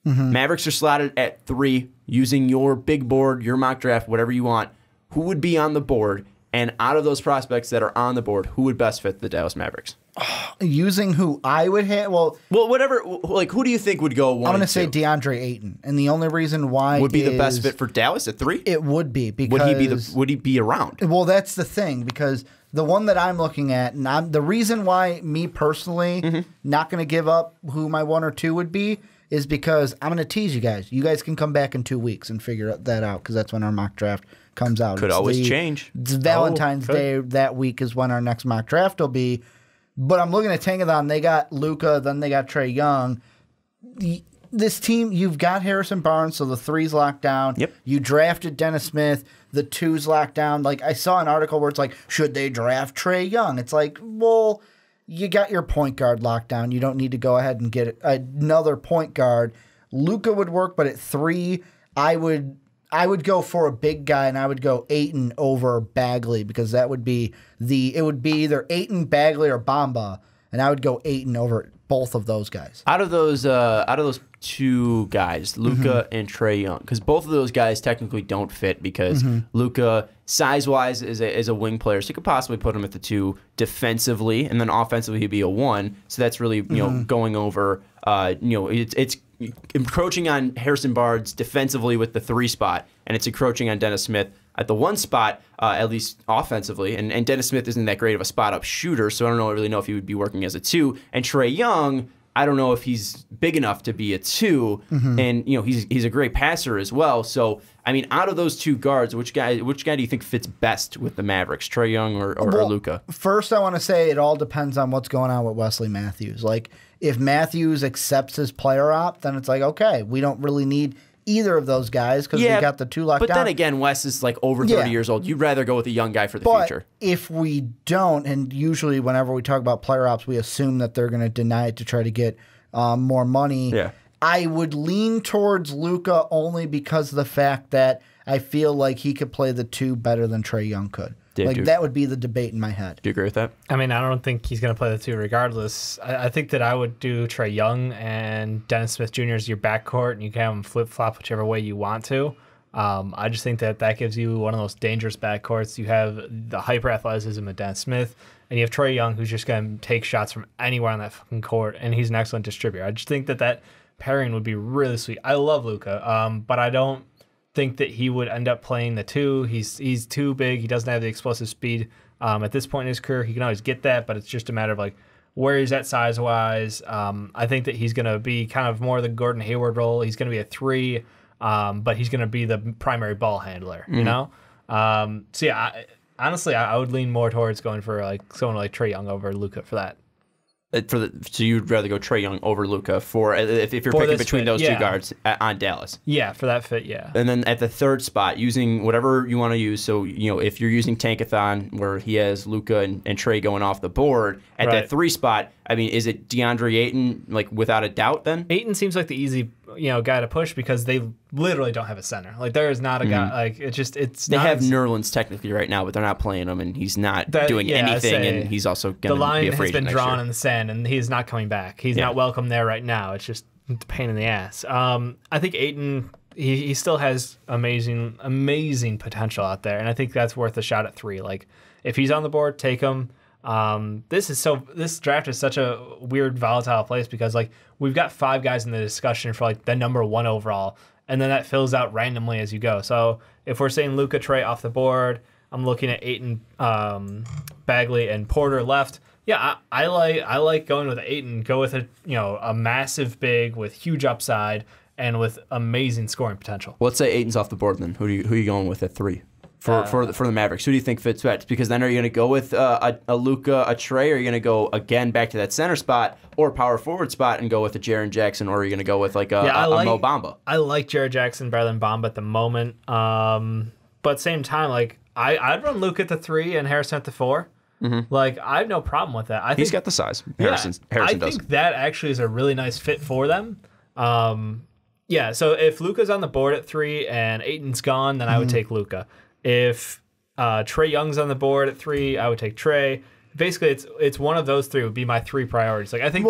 Mavericks are slotted at 3 using your big board, your mock draft, whatever you want. Who would be on the board? And out of those prospects that are on the board, who would best fit the Dallas Mavericks? Using who I would have, well, whatever. Like, who do you think would go 1? I'm going to say DeAndre Ayton, and the only reason why would be the best fit for Dallas at 3. It would be because would he be around? Well, that's the thing because the one that I'm looking at, and the reason why me personally not going to give up who my 1 or 2 would be is because I'm going to tease you guys. You guys can come back in 2 weeks and figure that out because that's when our mock draft comes out. Could always change. It's Valentine's Day that week is when our next mock draft will be. But I'm looking at Tankathon. They got Luka, then they got Trae Young. This team, you've got Harrison Barnes, so the 3's locked down. Yep. You drafted Dennis Smith, the 2's locked down. Like I saw an article where it's like, should they draft Trae Young? It's like, well, you got your point guard locked down. You don't need to go ahead and get another point guard. Luka would work, but at 3, I would go for a big guy, and I would go Ayton over Bagley because that would be it would be either Ayton, Bagley, or Bamba, and I would go Ayton over both of those guys. Out of those 2 guys, Luka and Trae Young, because both of those guys technically don't fit because Luka, size-wise, is a wing player, so you could possibly put him at the 2 defensively, and then offensively he'd be a 1. So that's really going over. It's encroaching on Harrison Barnes defensively with the 3 spot, and it's encroaching on Dennis Smith at the 1 spot, at least offensively. And Dennis Smith isn't that great of a spot-up shooter, so I don't really know if he would be working as a 2. And Trae Young, I don't know if he's big enough to be a 2, and he's a great passer as well. So I mean, out of those 2 guards, which guy do you think fits best with the Mavericks, Trae Young or Luka? First, I want to say it all depends on what's going on with Wesley Matthews. Like if Matthews accepts his player op, then it's like okay, we don't really need either of those guys because we got the 2 locked down. But then again, Wes is like over 30 years old. You'd rather go with a young guy for the future. If we don't, and usually whenever we talk about player ops, we assume that they're going to deny it to try to get more money. Yeah. I would lean towards Luka only because of the fact that I feel like he could play the 2 better than Trae Young could. That would be the debate in my head. Do you agree with that? I mean, I don't think he's going to play the 2 regardless. I think that I would do Trae Young and Dennis Smith Jr. as your backcourt, and you can have them flip-flop whichever way you want to. I just think that gives you one of those dangerous backcourts. You have the hyper-athleticism of Dennis Smith, and you have Trae Young, who's just going to take shots from anywhere on that fucking court, and he's an excellent distributor. I just think that pairing would be really sweet. I love Luka, but I don't think that he would end up playing the 2. He's too big. He doesn't have the explosive speed. At this point in his career, he can always get that, but it's just a matter of like where he's at size-wise. I think that he's going to be kind of more the Gordon Hayward role. He's going to be a 3, but he's going to be the primary ball handler, you know? So yeah, honestly, I would lean more towards going for like someone like Trae Young over Luka for that. So you'd rather go Trae Young over Luka if you're picking between those 2 guards on Dallas. Yeah, for that fit, yeah. And then at the 3rd spot, using whatever you want to use. So if you're using Tankathon, where he has Luka and Trae going off the board at that 3 spot, I mean, is it DeAndre Ayton like without a doubt? Then Ayton seems like the guy to push because they literally don't have a center. Like there is not a guy. Like They have Nerlens technically right now, but they're not playing him, and he's not doing anything. And he's also going to be a free agent. The line has been drawn in the sand, and he's not coming back. He's not welcome there right now. It's just a pain in the ass. I think Ayton. He still has amazing potential out there, and I think that's worth a shot at 3. Like if he's on the board, take him. This draft is such a weird, volatile place because like we've got 5 guys in the discussion for like the number 1 overall, and then that fills out randomly as you go. So if we're saying Luka, Trey off the board, I'm looking at Ayton, Bagley, and Porter left. Yeah, I like going with Ayton. Go with a massive big with huge upside and with amazing scoring potential. Well, let's say Ayton's off the board then. Who are you going with at 3? For the Mavericks, who do you think fits best? Because then are you going to go with a Luka, a Trey, or are you going to go again back to that center spot or power forward spot and go with a Jaren Jackson, or are you going to go with like a Mo Bamba? I like Jaren Jackson better than Bamba at the moment, but same time, like I'd run Luka at the 3 and Harrison at the 4. Mm-hmm. Like I have no problem with that. He's got the size. Harrison does. I think that actually is a really nice fit for them. So if Luka's on the board at 3 and Ayton's gone, then I would take Luka. If Trae Young's on the board at 3, I would take Trae. Basically, it's one of those 3 would be my 3 priorities. Like I think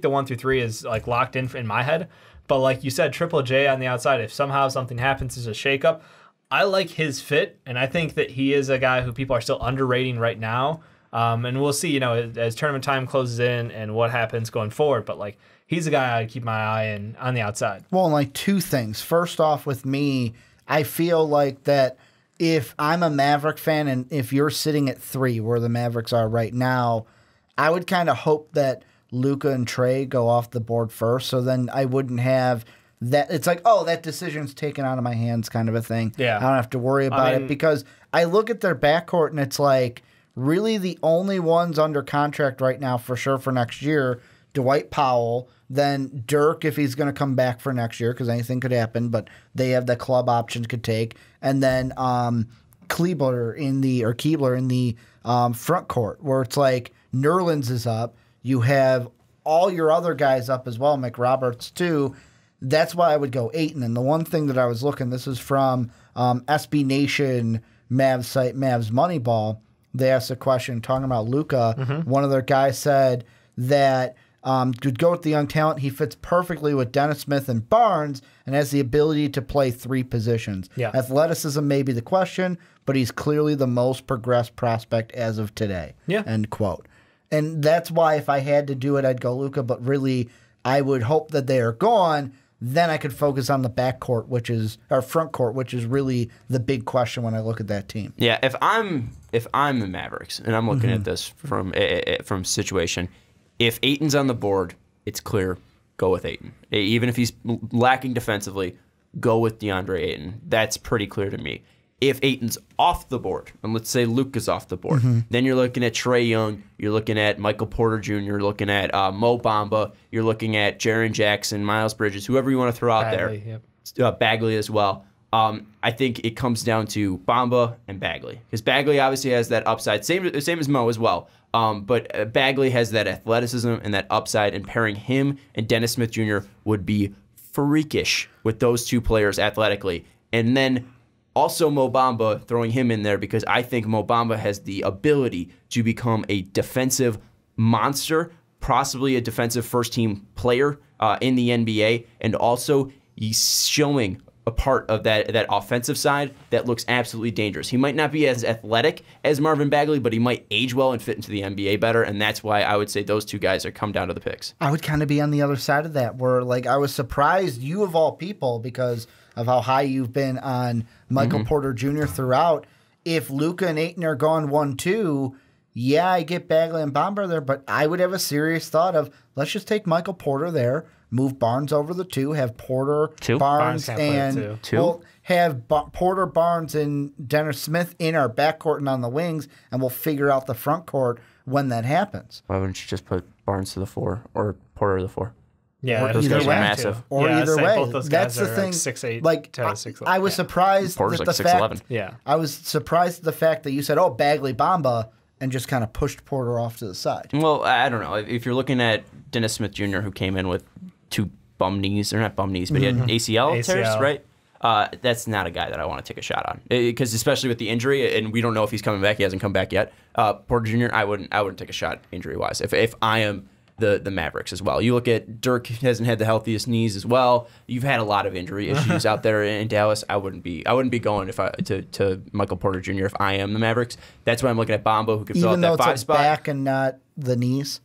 the 1 through 3 is like locked in my head. But like you said, Triple J on the outside. If somehow something happens, there's a shakeup. I like his fit, and I think that he is a guy who people are still underrating right now. And we'll see, as tournament time closes in and what happens going forward. But like he's a guy I'd keep my eye on the outside. Well, like 2 things. First off, with me, I feel like that. If I'm a Maverick fan and if you're sitting at 3 where the Mavericks are right now, I would kind of hope that Luka and Trae go off the board first, so then I wouldn't have that. It's like, oh, that decision's taken out of my hands kind of a thing. Yeah. I don't have to worry about it because I look at their backcourt and it's like really the only ones under contract right now for sure for next year, Dwight Powell, then Dirk if he's going to come back for next year because anything could happen, but they have the club option could take, and then Keebler in the front court where it's like Nerlens is up, you have all your other guys up as well, McRoberts too. That's why I would go Ayton. And the one thing that I was looking, this is from SB Nation Mavs site, Mavs Moneyball. They asked a question talking about Luka. Mm-hmm. One of their guys said that to go with the young talent, he fits perfectly with Dennis Smith and Barnes and has the ability to play 3 positions. Yeah. Athleticism may be the question, but he's clearly the most progressed prospect as of today. Yeah. End quote. And that's why if I had to do it, I'd go Luka, but really I would hope that they are gone. Then I could focus on the backcourt, front court, which is really the big question when I look at that team. Yeah, if I'm the Mavericks and I'm looking at this from situation, if Ayton's on the board, it's clear, go with Ayton. Even if he's lacking defensively, go with DeAndre Ayton. That's pretty clear to me. If Ayton's off the board, and let's say Luka's off the board, then you're looking at Trae Young, you're looking at Michael Porter Jr., you're looking at Mo Bamba, you're looking at Jaren Jackson, Miles Bridges, whoever you want to throw out Bagley, there. Bagley as well. I think it comes down to Bamba and Bagley. Because Bagley obviously has that upside, same as Mo as well. But Bagley has that athleticism and that upside, and pairing him and Dennis Smith Jr. would be freakish with those 2 players athletically. And then also Mo Bamba, throwing him in there because I think Mo Bamba has the ability to become a defensive monster, possibly a defensive first-team player in the NBA, and also he's showing a part of that offensive side that looks absolutely dangerous. He might not be as athletic as Marvin Bagley, but he might age well and fit into the NBA better, and that's why I would say those 2 guys are come down to the picks. I would kind of be on the other side of that, where like I was surprised, you of all people, because of how high you've been on Michael Porter Jr. throughout. If Luka and Ayton are gone 1-2, yeah, I get Bagley and Bamba there, but I would have a serious thought of let's just take Michael Porter there, move Barnes over the 2, have Porter, Barnes, and we'll have Porter, Barnes, and Dennis Smith in our backcourt and on the wings, and we'll figure out the front court when that happens. Why wouldn't you just put Barnes to the 4 or Porter to the 4? Yeah, those guys are massive. Or either way, both those that's guys the are thing. 6'8", like 10, 6'11". I was surprised Porter's that like the 6'11". fact. Yeah, I was surprised at the fact that you said, "Oh, Bagley, Bamba," and just kind of pushed Porter off to the side. Well, I don't know. If you're looking at Dennis Smith Jr., who came in with 2 bum knees. They're not bum knees, but he had ACL tears, right? That's not a guy that I want to take a shot on, because especially with the injury, and we don't know if he's coming back. He hasn't come back yet. Porter Jr., I wouldn't take a shot injury-wise if I am the Mavericks as well. You look at Dirk, hasn't had the healthiest knees as well. You've had a lot of injury issues out there in Dallas. I wouldn't be going to Michael Porter Jr. if I am the Mavericks. That's why I'm looking at Bamba, who could fill out that 5 spot. Back and not the knees.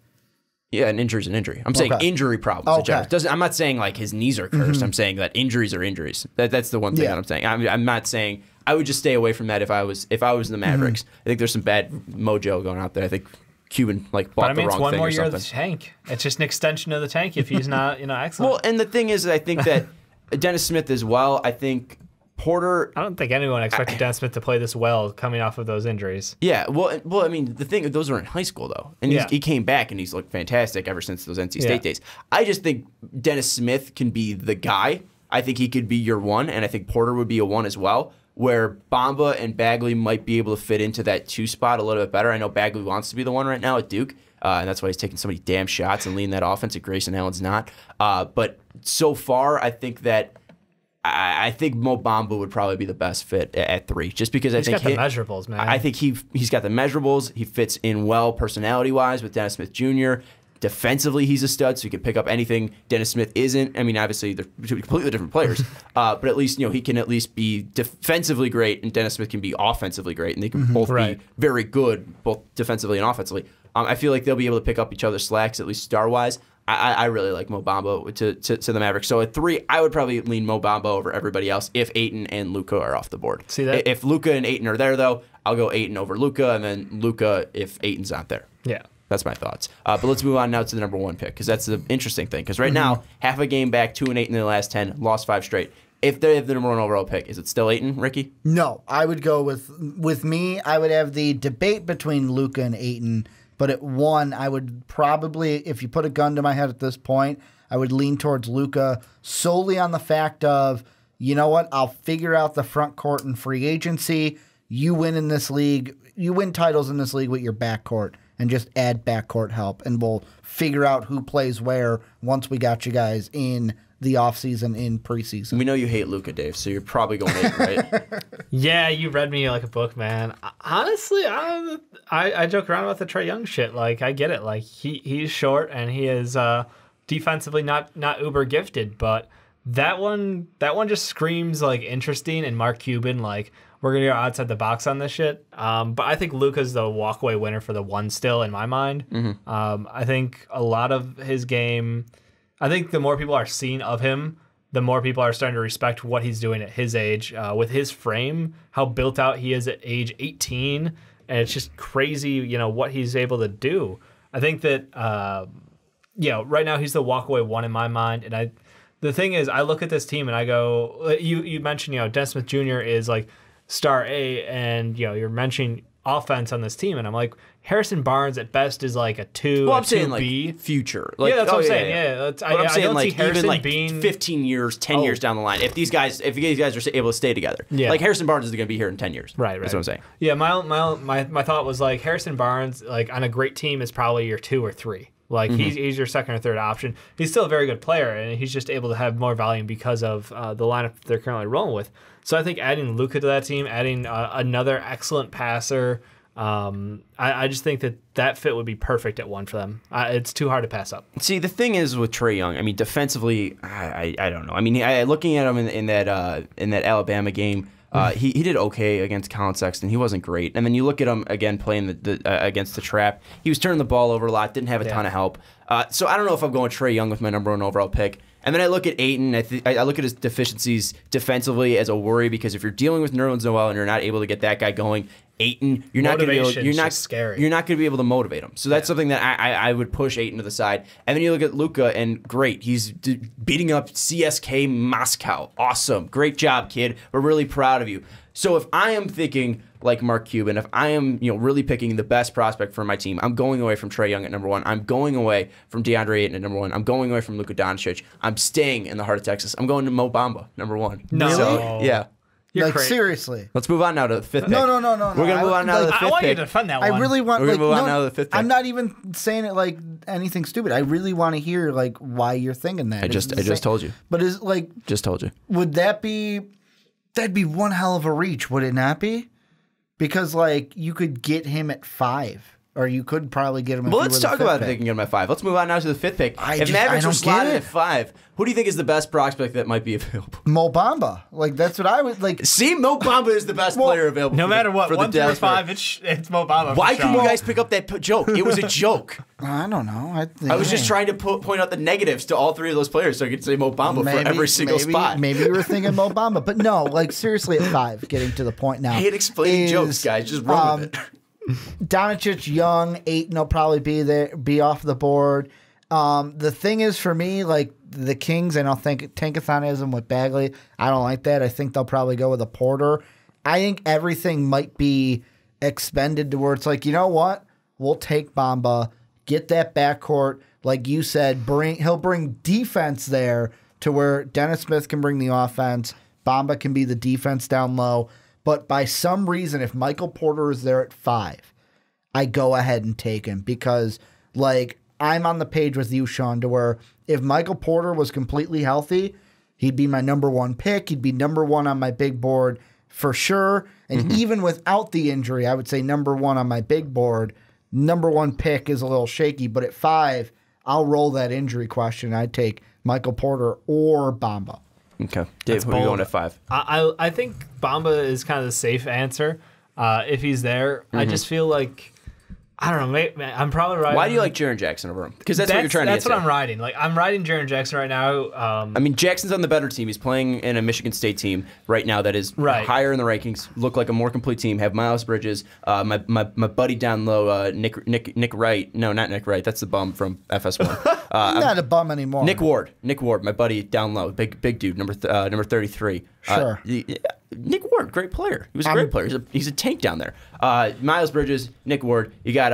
Yeah, an injury's an injury. I'm saying injury problems. I'm not saying like his knees are cursed. I'm saying that injuries are injuries. That's the one thing that I'm saying. I'm not saying I would just stay away from that if I was the Mavericks. I think there's some bad mojo going out there. I think Cuban bought the wrong thing or something. It's one more year of the tank. It's just an extension of the tank if he's not excellent. Well, and the thing is, I think that Dennis Smith as well. I think Porter. I don't think anyone expected Dennis Smith to play this well coming off of those injuries. Yeah, well, I mean, the thing, those were in high school though, and he came back and he's looked fantastic ever since those NC State days. I just think Dennis Smith can be the guy. I think he could be your 1, and I think Porter would be a 1 as well. Where Bamba and Bagley might be able to fit into that 2 spot a little bit better. I know Bagley wants to be the 1 right now at Duke, and that's why he's taking so many damn shots and leading that offense. At Grayson Allen's not. But so far, I think Mo Bamba would probably be the best fit at 3, just because I think he's got the measurables, man. I think he's got the measurables. He fits in well personality-wise with Dennis Smith Jr. Defensively, he's a stud, so he can pick up anything Dennis Smith isn't. I mean, obviously, they're two completely different players, but at least he can at least be defensively great, and Dennis Smith can be offensively great, and they can both be very good, both defensively and offensively. I feel like they'll be able to pick up each other's slacks, at least star-wise. I really like Mo Bamba to the Mavericks. So at 3, I would probably lean Mo Bamba over everybody else if Ayton and Luka are off the board. See that? If Luka and Ayton are there, though, I'll go Ayton over Luka, and then Luka if Ayton's not there. Yeah. That's my thoughts. But let's move on now to the number 1 pick, because that's the interesting thing. Because right now, half a game back, 2-8 in the last 10, lost 5 straight. If they have the number 1 overall pick, is it still Ayton, Ricky? No, I would go with me. I would have the debate between Luka and Ayton, but at 1, I would probably, if you put a gun to my head at this point, I would lean towards Luka solely on the fact of, you know what, I'll figure out the front court and free agency. You win in this league. You win titles in this league with your backcourt. And just add backcourt help, and we'll figure out who plays where once we got you guys in the offseason, in preseason. We know you hate Luka, Dave, so you're probably going Ayton, right? Yeah, you read me like a book, man. Honestly, I joke around about the Trae Young shit. Like, I get it. Like, he's short, and he is defensively not uber gifted, but that one just screams like interesting, and Mark Cuban, like, we're going to go outside the box on this shit. But I think Luka's the walkaway winner for the 1 still in my mind. I think a lot of his game, I think the more people are seeing of him, the more people are starting to respect what he's doing at his age. With his frame, how built out he is at age 18, and it's just crazy, what he's able to do. I think that, right now he's the walkaway 1 in my mind. And the thing is, I look at this team and I go, you mentioned, Dennis Smith Jr. is like star A, and you're mentioning offense on this team, and I'm like, Harrison Barnes at best is like a 2. Well, I'm saying B. like future. Like, that's what I'm saying. Yeah, I'm saying don't like see Harrison even like being 15 years, 10 years down the line. If these guys are able to stay together, like Harrison Barnes is going to be here in 10 years. Right. That's what I'm saying. Yeah, my thought was like Harrison Barnes, like on a great team, is probably your 2 or 3. Like he's your 2nd or 3rd option. He's still a very good player, and he's just able to have more volume because of the lineup they're currently rolling with. So I think adding Luka to that team, adding another excellent passer, I just think that fit would be perfect at 1 for them. It's too hard to pass up. See, the thing is with Trae Young, I mean, defensively, I don't know. I mean, looking at him in that Alabama game, he did okay against Colin Sexton. He wasn't great. And then you look at him again playing against the Trap. He was turning the ball over a lot, didn't have a ton of help. So I don't know if I'm going Trae Young with my number 1 overall pick. And then I look at Ayton. I look at his deficiencies defensively as a worry, because if you're dealing with Nerlens Noel and you're not able to get that guy going, Ayton, you're not going to be able to motivate him. So that's something that I would push Ayton to the side. And then you look at Luka, and great, he's beating up CSK Moscow. Awesome, great job, kid. We're really proud of you. So if I am thinking like Mark Cuban, if I am really picking the best prospect for my team, I'm going away from Trae Young at number 1. I'm going away from DeAndre Ayton at number 1. I'm going away from Luka Doncic. I'm staying in the heart of Texas. I'm going to Mo Bamba, number 1. No. So, yeah. You're like crazy. seriously. Let's move on now to the fifth pick. No. We're gonna move on now to the fifth I want you pick. to defend that one. I really want. We're gonna like, move on no, now to the fifth pick. I'm not even saying it like anything stupid. I really want to hear like why you're thinking that. I just told you. But is like Just told you. would that'd be one hell of a reach, would it not be? Because like you could get him at 5. Or you could probably get him. Well, let's talk about thinking him at 5. Let's move on now to the fifth pick. If Mavericks are slotted at 5, who do you think is the best prospect that might be available? Mo Bamba. Like that's what I would like. See, Mo Bamba is the best player available. No matter what, for the 1 through Dallas 5, Mavericks. it's Mo Bamba. Why can you guys pick up that joke? It was a joke. I don't know. I was just trying to point out the negatives to all 3 of those players so I could say Mo Bamba for every single spot. Maybe you were thinking Mo Bamba, but no. Like seriously, at 5, getting to the point now. I hate explaining jokes, guys. Just run with it. Doncic young, 8, and he'll probably be off the board. The thing is for me, like the Kings, I don't think Tankathon-ism with Bagley. I don't like that. I think they'll probably go with a Porter. I think everything might be expended to where it's like, you know what? We'll take Bamba, get that backcourt, like you said, he'll bring defense there to where Dennis Smith can bring the offense, Bamba can be the defense down low. But by some reason, if Michael Porter is there at 5, I go ahead and take him because, like, I'm on the page with you, Sean, to where if Michael Porter was completely healthy, he'd be my number 1 pick. He'd be number 1 on my big board for sure. And even without the injury, I would say number 1 on my big board. Number 1 pick is a little shaky, but at 5, I'll roll that injury question. I'd take Michael Porter or Bamba. Okay. Dave, who are you going at 5? I think Bamba is kind of the safe answer if he's there. I just feel like, I don't know, I'm probably riding. Why do you like Jaren Jackson over him? Because that's what you're trying to get That's what I'm riding. Like, I'm riding Jaren Jackson right now. I mean, Jackson's on the better team. He's playing in a Michigan State team right now that is higher in the rankings, look like a more complete team, have Miles Bridges, my buddy down low, Nick Wright. No, not Nick Wright. That's the bum from FS1. Not a bum anymore. Nick Ward, my buddy down low, big dude, number 33. Sure. Nick Ward, great player. He was a great player. He's a tank down there. Miles Bridges, Nick Ward. You got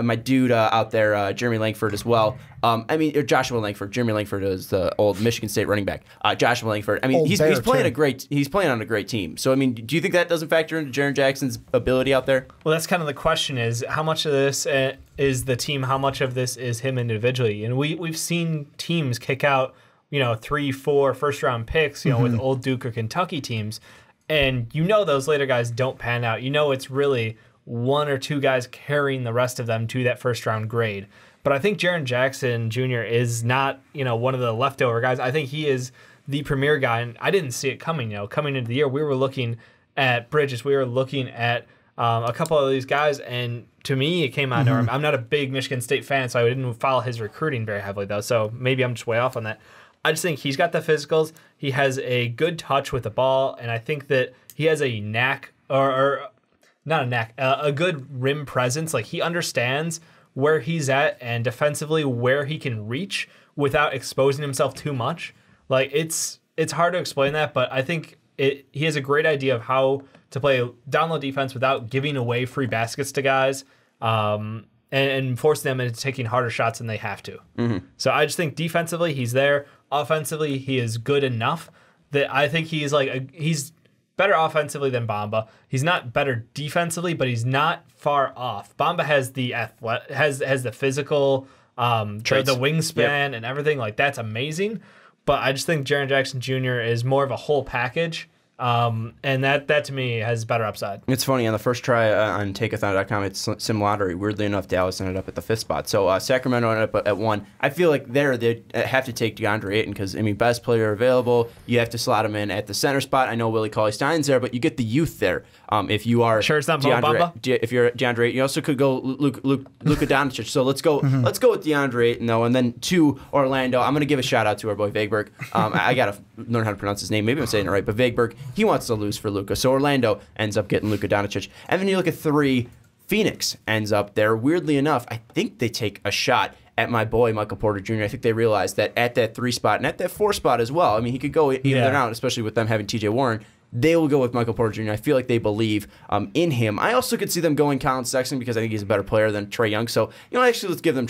my dude out there, Jeremy Langford as well. Joshua Langford. Jeremy Langford is the old Michigan State running back. Joshua Langford. I mean, he's playing He's playing on a great team. So I mean, do you think that doesn't factor into Jaren Jackson's ability out there? Well, that's kind of the question: is how much of this is the team? How much of this is him individually? And we've seen teams kick out 3-4 first-round picks, with old Duke or Kentucky teams. And those later guys don't pan out. It's really 1 or 2 guys carrying the rest of them to that first-round grade. But I think Jaren Jackson Jr. is not, one of the leftover guys. I think he is the premier guy, and I didn't see it coming. Coming into the year, we were looking at Bridges. We were looking at a couple of these guys, and to me, it came out. I'm not a big Michigan State fan, so I didn't follow his recruiting very heavily, though. So maybe I'm just way off on that. I just think he's got the physicals. He has a good touch with the ball, and I think that he has a knack, or not a knack, a good rim presence. Like, he understands where he's at and defensively where he can reach without exposing himself too much. Like, it's hard to explain that, but I think he has a great idea of how to play down low defense without giving away free baskets to guys. And forcing them into taking harder shots than they have to. So I just think defensively, he's there. Offensively, he is good enough that I think he's he's better offensively than Bamba. He's not better defensively, but he's not far off. Bamba has the has the physical, the wingspan and everything. Like, that's amazing. But I just think Jaren Jackson Jr. is more of a whole package. And that to me has better upside. It's funny, on the first try on takeathon.com, it's sim lottery. Weirdly enough, Dallas ended up at the 5th spot. So Sacramento ended up at 1. I feel like they have to take DeAndre Ayton because, best player available. You have to slot him in at the center spot. I know Willie Cauley-Stein's there, but you get the youth there. If you are sure it's not Bamba? If you're DeAndre Ayton, you also could go Luka Doncic. So let's go with DeAndre Ayton, though. And then to Orlando, I'm going to give a shout out to our boy Vegberg. I got to learn how to pronounce his name. Maybe I'm saying it right, but Vegberg, he wants to lose for Luka. So Orlando ends up getting Luka Doncic. And then you look at 3, Phoenix ends up there. Weirdly enough, I think they take a shot at my boy Michael Porter Jr. I think they realized that at that 3 spot and at that 4 spot as well. He could go either out, especially with them having TJ Warren. they will go with Michael Porter Jr. I feel like they believe in him. I also could see them going Colin Sexton because I think he's a better player than Trae Young. So, actually, let's give them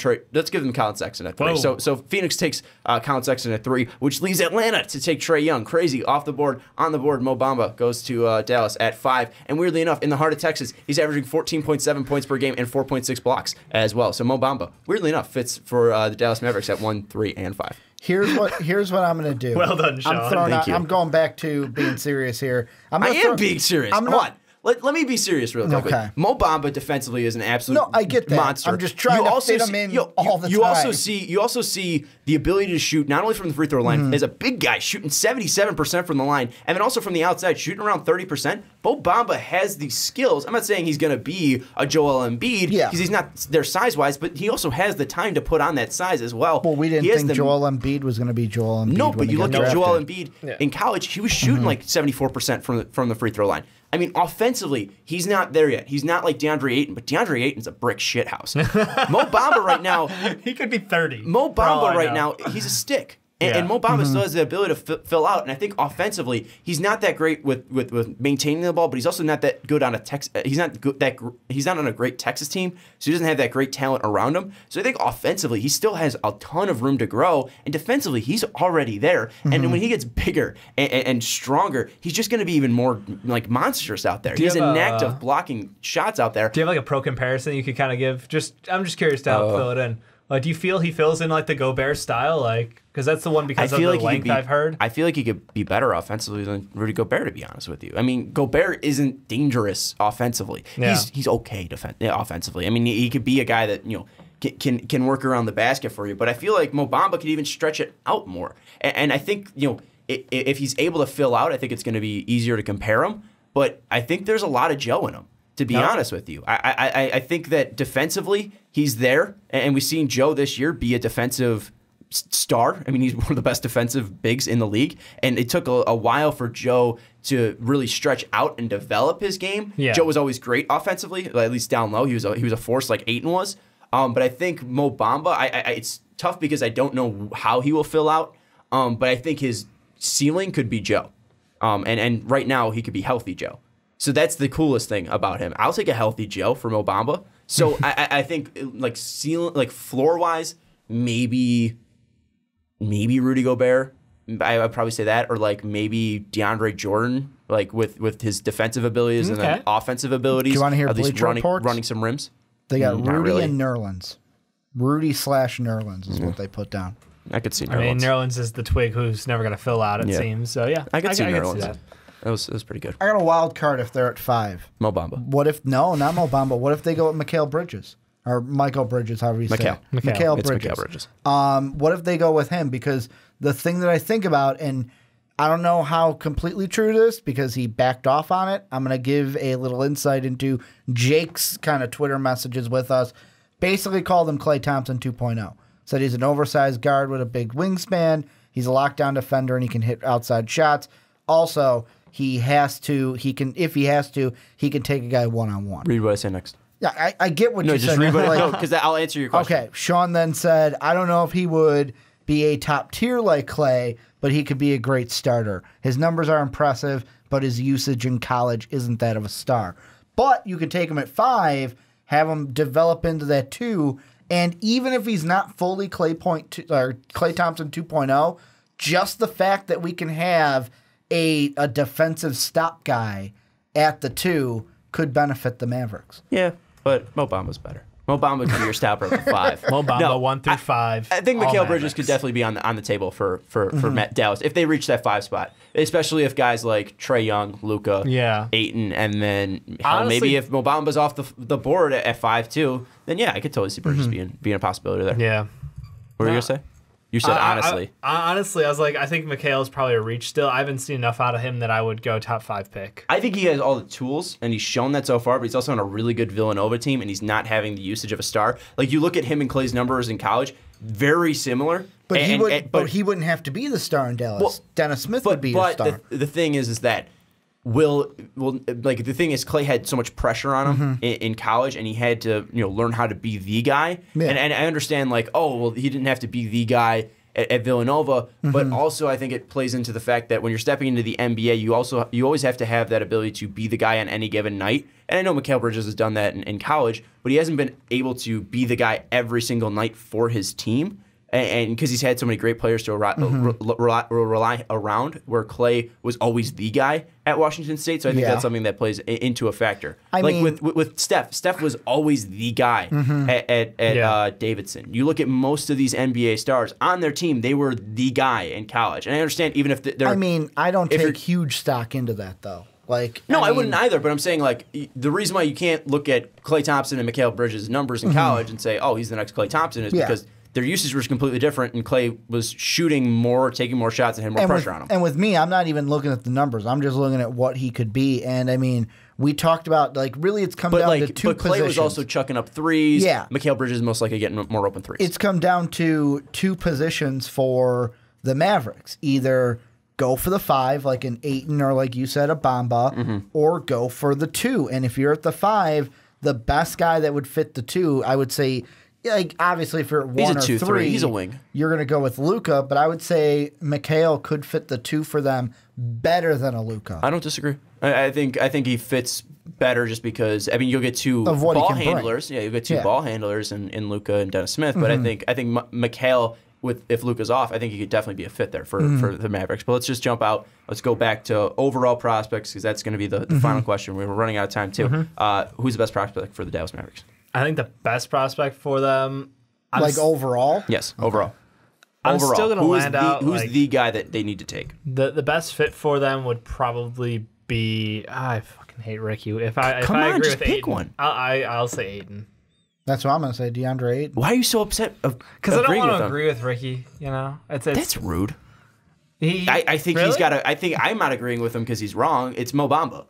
Colin Sexton at 3. So Phoenix takes Colin Sexton at 3, which leaves Atlanta to take Trae Young. Crazy. Off the board, on the board, Mo Bamba goes to Dallas at 5. And weirdly enough, in the heart of Texas, he's averaging 14.7 points per game and 4.6 blocks as well. So Mo Bamba, weirdly enough, fits for the Dallas Mavericks at 1, 3, and 5. Here's what I'm going to do. Well done, Sean. I'm going back to being serious here. I am being serious. What? Let me be serious real quickly. Okay. Mo Bamba defensively is an absolute I get that. monster. I'm just trying to fit him in all the time. You also see the ability to shoot not only from the free throw line as a big guy shooting 77% from the line, and then also from the outside shooting around 30%. Mo Bamba has these skills. I'm not saying he's going to be a Joel Embiid because he's not there size-wise, but he also has the time to put on that size as well. Well, we didn't think Joel Embiid was going to be Joel Embiid. No, but you look at Joel Embiid in college, he was shooting like 74% from the free throw line. I mean, offensively, he's not there yet. He's not like DeAndre Ayton, but DeAndre Ayton's a brick shithouse. Mo Bamba right now... he could be 30. Mo Bamba right now, he's a stick. And Mo Bamba still has the ability to fill out. And I think offensively, he's not that great with maintaining the ball, but he's also not that good on a he's not on a great Texas team, so he doesn't have that great talent around him. So I think offensively, he still has a ton of room to grow, and defensively, he's already there. And when he gets bigger and stronger, he's just going to be even more like monstrous out there. He has a knack of blocking shots out there. Do you have like a pro comparison you could kind of give? I'm just curious to fill it in. Do you feel he fills in like the Gobert style? Because that's the one because of the length I've heard. I feel like he could be better offensively than Rudy Gobert, to be honest with you. I mean, Gobert isn't dangerous offensively. Yeah. He's okay offensively. I mean, he could be a guy that, can work around the basket for you. But I feel like Mo Bamba could even stretch it out more. And I think, if he's able to fill out, I think it's going to be easier to compare him. But I think there's a lot of Joe in him, to be honest with you. I think that defensively, he's there, and we've seen Joe this year be a defensive star. I mean, he's one of the best defensive bigs in the league, and it took a while for Joe to really stretch out and develop his game. Yeah. Joe was always great offensively, at least down low. He was a force like Ayton was. But I think Mo Bamba, it's tough because I don't know how he will fill out, but I think his ceiling could be Joe. And right now, he could be healthy Joe. So that's the coolest thing about him. I'll take a healthy Joe for Mo Bamba. So I think like floor wise, maybe Rudy Gobert. I would probably say that, or like maybe DeAndre Jordan, like with his defensive abilities and then offensive abilities. Do you want to hear at least reports? running some rims? They got Rudy and Nerlens. Rudy/Nerlens is what they put down. I could see Nerlens. I mean, Nerlens is the twig who's never going to fill out, it seems. So yeah, I could see Nerlens. See that. It was pretty good. I got a wild card if they're at 5. Mo Bamba. What if not Mo Bamba? What if they go with Mikal Bridges or Michael Bridges, however you say it? Mikal Bridges. What if they go with him? Because the thing that I think about, and I don't know how completely true it is because he backed off on it. I'm going to give a little insight into Jake's kind of Twitter messages with us. Basically called him Klay Thompson 2.0. Said he's an oversized guard with a big wingspan. He's a lockdown defender and he can hit outside shots. Also, he can take a guy one-on-one. Read what I say next. Yeah, I get what you said. No, because I'll answer your question. Okay, Sean then said, I don't know if he would be a top tier like Klay, but he could be a great starter. His numbers are impressive, but his usage in college isn't that of a star. But you could take him at 5, have him develop into that 2, and even if he's not fully Klay Thompson 2.0, just the fact that we can have a defensive stop guy at the 2 could benefit the Mavericks. Yeah, but Mo Bamba's better. Mo Bamba could be your stopper at the 5. Mo Bamba 1 through 5. I think Mikal Bridges could definitely be on the table for Matt Dallas if they reach that 5 spot, especially if guys like Trae Young, Luka, Ayton, and then maybe if Mo Bamba's off the board at 5 too, then I could totally see Bridges being a possibility there. Yeah. What were you gonna say? You said honestly. Honestly, I was like, I think Mikal's probably a reach still. I haven't seen enough out of him that I would go top 5 pick. I think he has all the tools, and he's shown that so far, but he's also on a really good Villanova team, and he's not having the usage of a star. Like, you look at him and Klay's numbers in college, very similar. But he wouldn't have to be the star in Dallas. Well, Dennis Smith would be a star. The thing is that the thing is Klay had so much pressure on him in college, and he had to learn how to be the guy. Yeah. And I understand he didn't have to be the guy at Villanova, but also I think it plays into the fact that when you're stepping into the NBA, you always have to have that ability to be the guy on any given night. And I know Mikal Bridges has done that in college, but he hasn't been able to be the guy every single night for his team. And because he's had so many great players to rely around, where Clay was always the guy at Washington State. So I think that's something that plays into a factor. I mean, with Steph was always the guy at Davidson. You look at most of these NBA stars on their team, they were the guy in college. And I understand even if they're... I mean, I don't take huge stock into that, though. I wouldn't either, but I'm saying, the reason why you can't look at Klay Thompson and Mikal Bridges' numbers in college and say, oh, he's the next Klay Thompson is because their usage was completely different, and Clay was shooting more, taking more shots, and had more pressure on him. And with me, I'm not even looking at the numbers. I'm just looking at what he could be. And, I mean, we talked about, really it's come down to two positions. But Clay was also chucking up threes. Yeah. Mikal Bridges most likely getting more open threes. It's come down to two positions for the Mavericks. Either go for the 5, like an Ayton or, like you said, a Bamba, or go for the 2. And if you're at the 5, the best guy that would fit the 2, I would say... obviously, if you're at 1 or 3, he's a wing. You're going to go with Luka, but I would say Mikal could fit the 2 for them better than a Luka. I don't disagree. I think he fits better just because you'll get two ball handlers. Yeah, you'll get two ball handlers in Luka and Dennis Smith. But I think Mikal, if Luka's off, I think he could definitely be a fit there for the Mavericks. But let's just jump out. Let's go back to overall prospects because that's going to be the final question. We're running out of time too. Who's the best prospect for the Dallas Mavericks? I think the best prospect for them... overall? Yes, overall. I'm still going to land out... Who's the guy that they need to take? The best fit for them would probably be... I fucking hate Ricky. If I agree with pick Ayton, one. I'll say Ayton. That's what I'm going to say, DeAndre Ayton. Why are you so upset? Because I don't want to agree with Ricky. That's rude. I think he's got to. I think I'm not agreeing with him because he's wrong. It's Mo Bamba.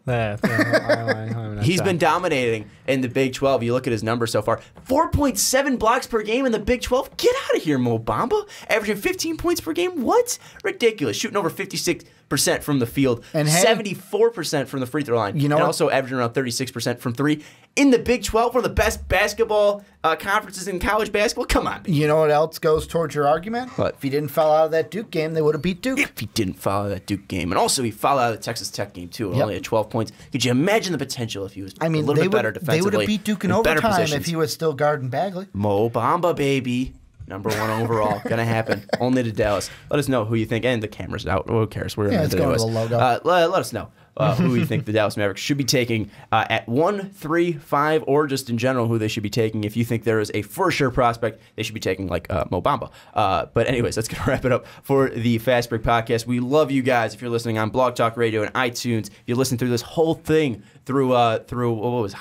He's been dominating in the Big 12. You look at his numbers so far: 4.7 blocks per game in the Big 12. Get out of here, Mo Bamba! Averaging 15 points per game. What? Ridiculous! Shooting over 56% from the field, and 74% from the free throw line, and also averaging around 36% from 3 in the Big 12. One of the best basketball conferences in college basketball. Come on, you know what else goes towards your argument? What? If he didn't foul out of that Duke game, they would have beat Duke. If he didn't foul out of that Duke game, and also he fouled out of the Texas Tech game too, only at 12 points. Could you imagine the potential if he was a little bit better defensively? They would have beat Duke in overtime if he was still guarding Bagley. Mo Bamba, baby. Number 1 overall. Gonna happen. Only to Dallas. Let us know who you think. And the camera's out. Who cares? We're it's going to the logo. Let us know who you think the Dallas Mavericks should be taking at 1, 3, 5, or just in general who they should be taking. If you think there is a for sure prospect, they should be taking like Mo Bamba. But anyways, that's gonna wrap it up for the Fast Break podcast. We love you guys. If you're listening on Blog Talk Radio and iTunes, if you listen through this whole thing through how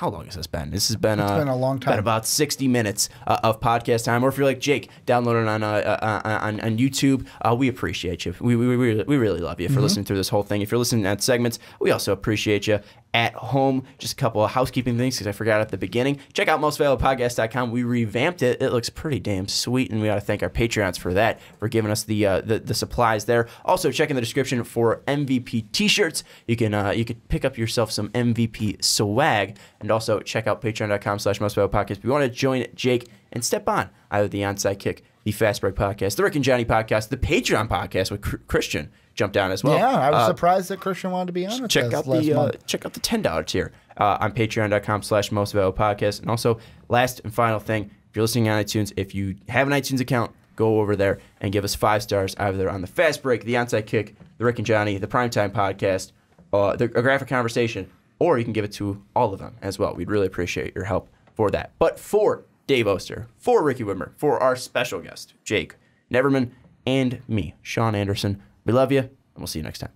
long has this been? This has been it's been a long time. Been about 60 minutes of podcast time. Or if you're like Jake, download it on YouTube. We appreciate you. We really love you for listening through this whole thing. If you're listening at segments, we also appreciate you at home. Just a couple of housekeeping things because I forgot at the beginning. Check out mostvaluablepodcast.com. We revamped it. It looks pretty damn sweet, and we ought to thank our Patreons for that, for giving us the supplies there. Also, check in the description for MVP t-shirts. You can pick up yourself some MVP swag, and also check out patreon.com/mostvaluablepodcast. If you want to join Jake and step on either the Onside Kick, the Fast Break podcast, the Rick and Johnny podcast, the Patreon podcast with Christian jumped down as well. Yeah, I was surprised that Christian wanted to be on it. Check out the $10 tier on patreon.com/mostvaluablepodcast. And also, last and final thing, if you're listening on iTunes, if you have an iTunes account, go over there and give us 5 stars either on the Fast Break, the Onside Kick, the Rick and Johnny, the Primetime podcast, a graphic conversation, or you can give it to all of them as well. We'd really appreciate your help for that. But for Dave Oster, for Ricky Widmer, for our special guest, Jake Neverman, and me, Sean Anderson, we love you, and we'll see you next time.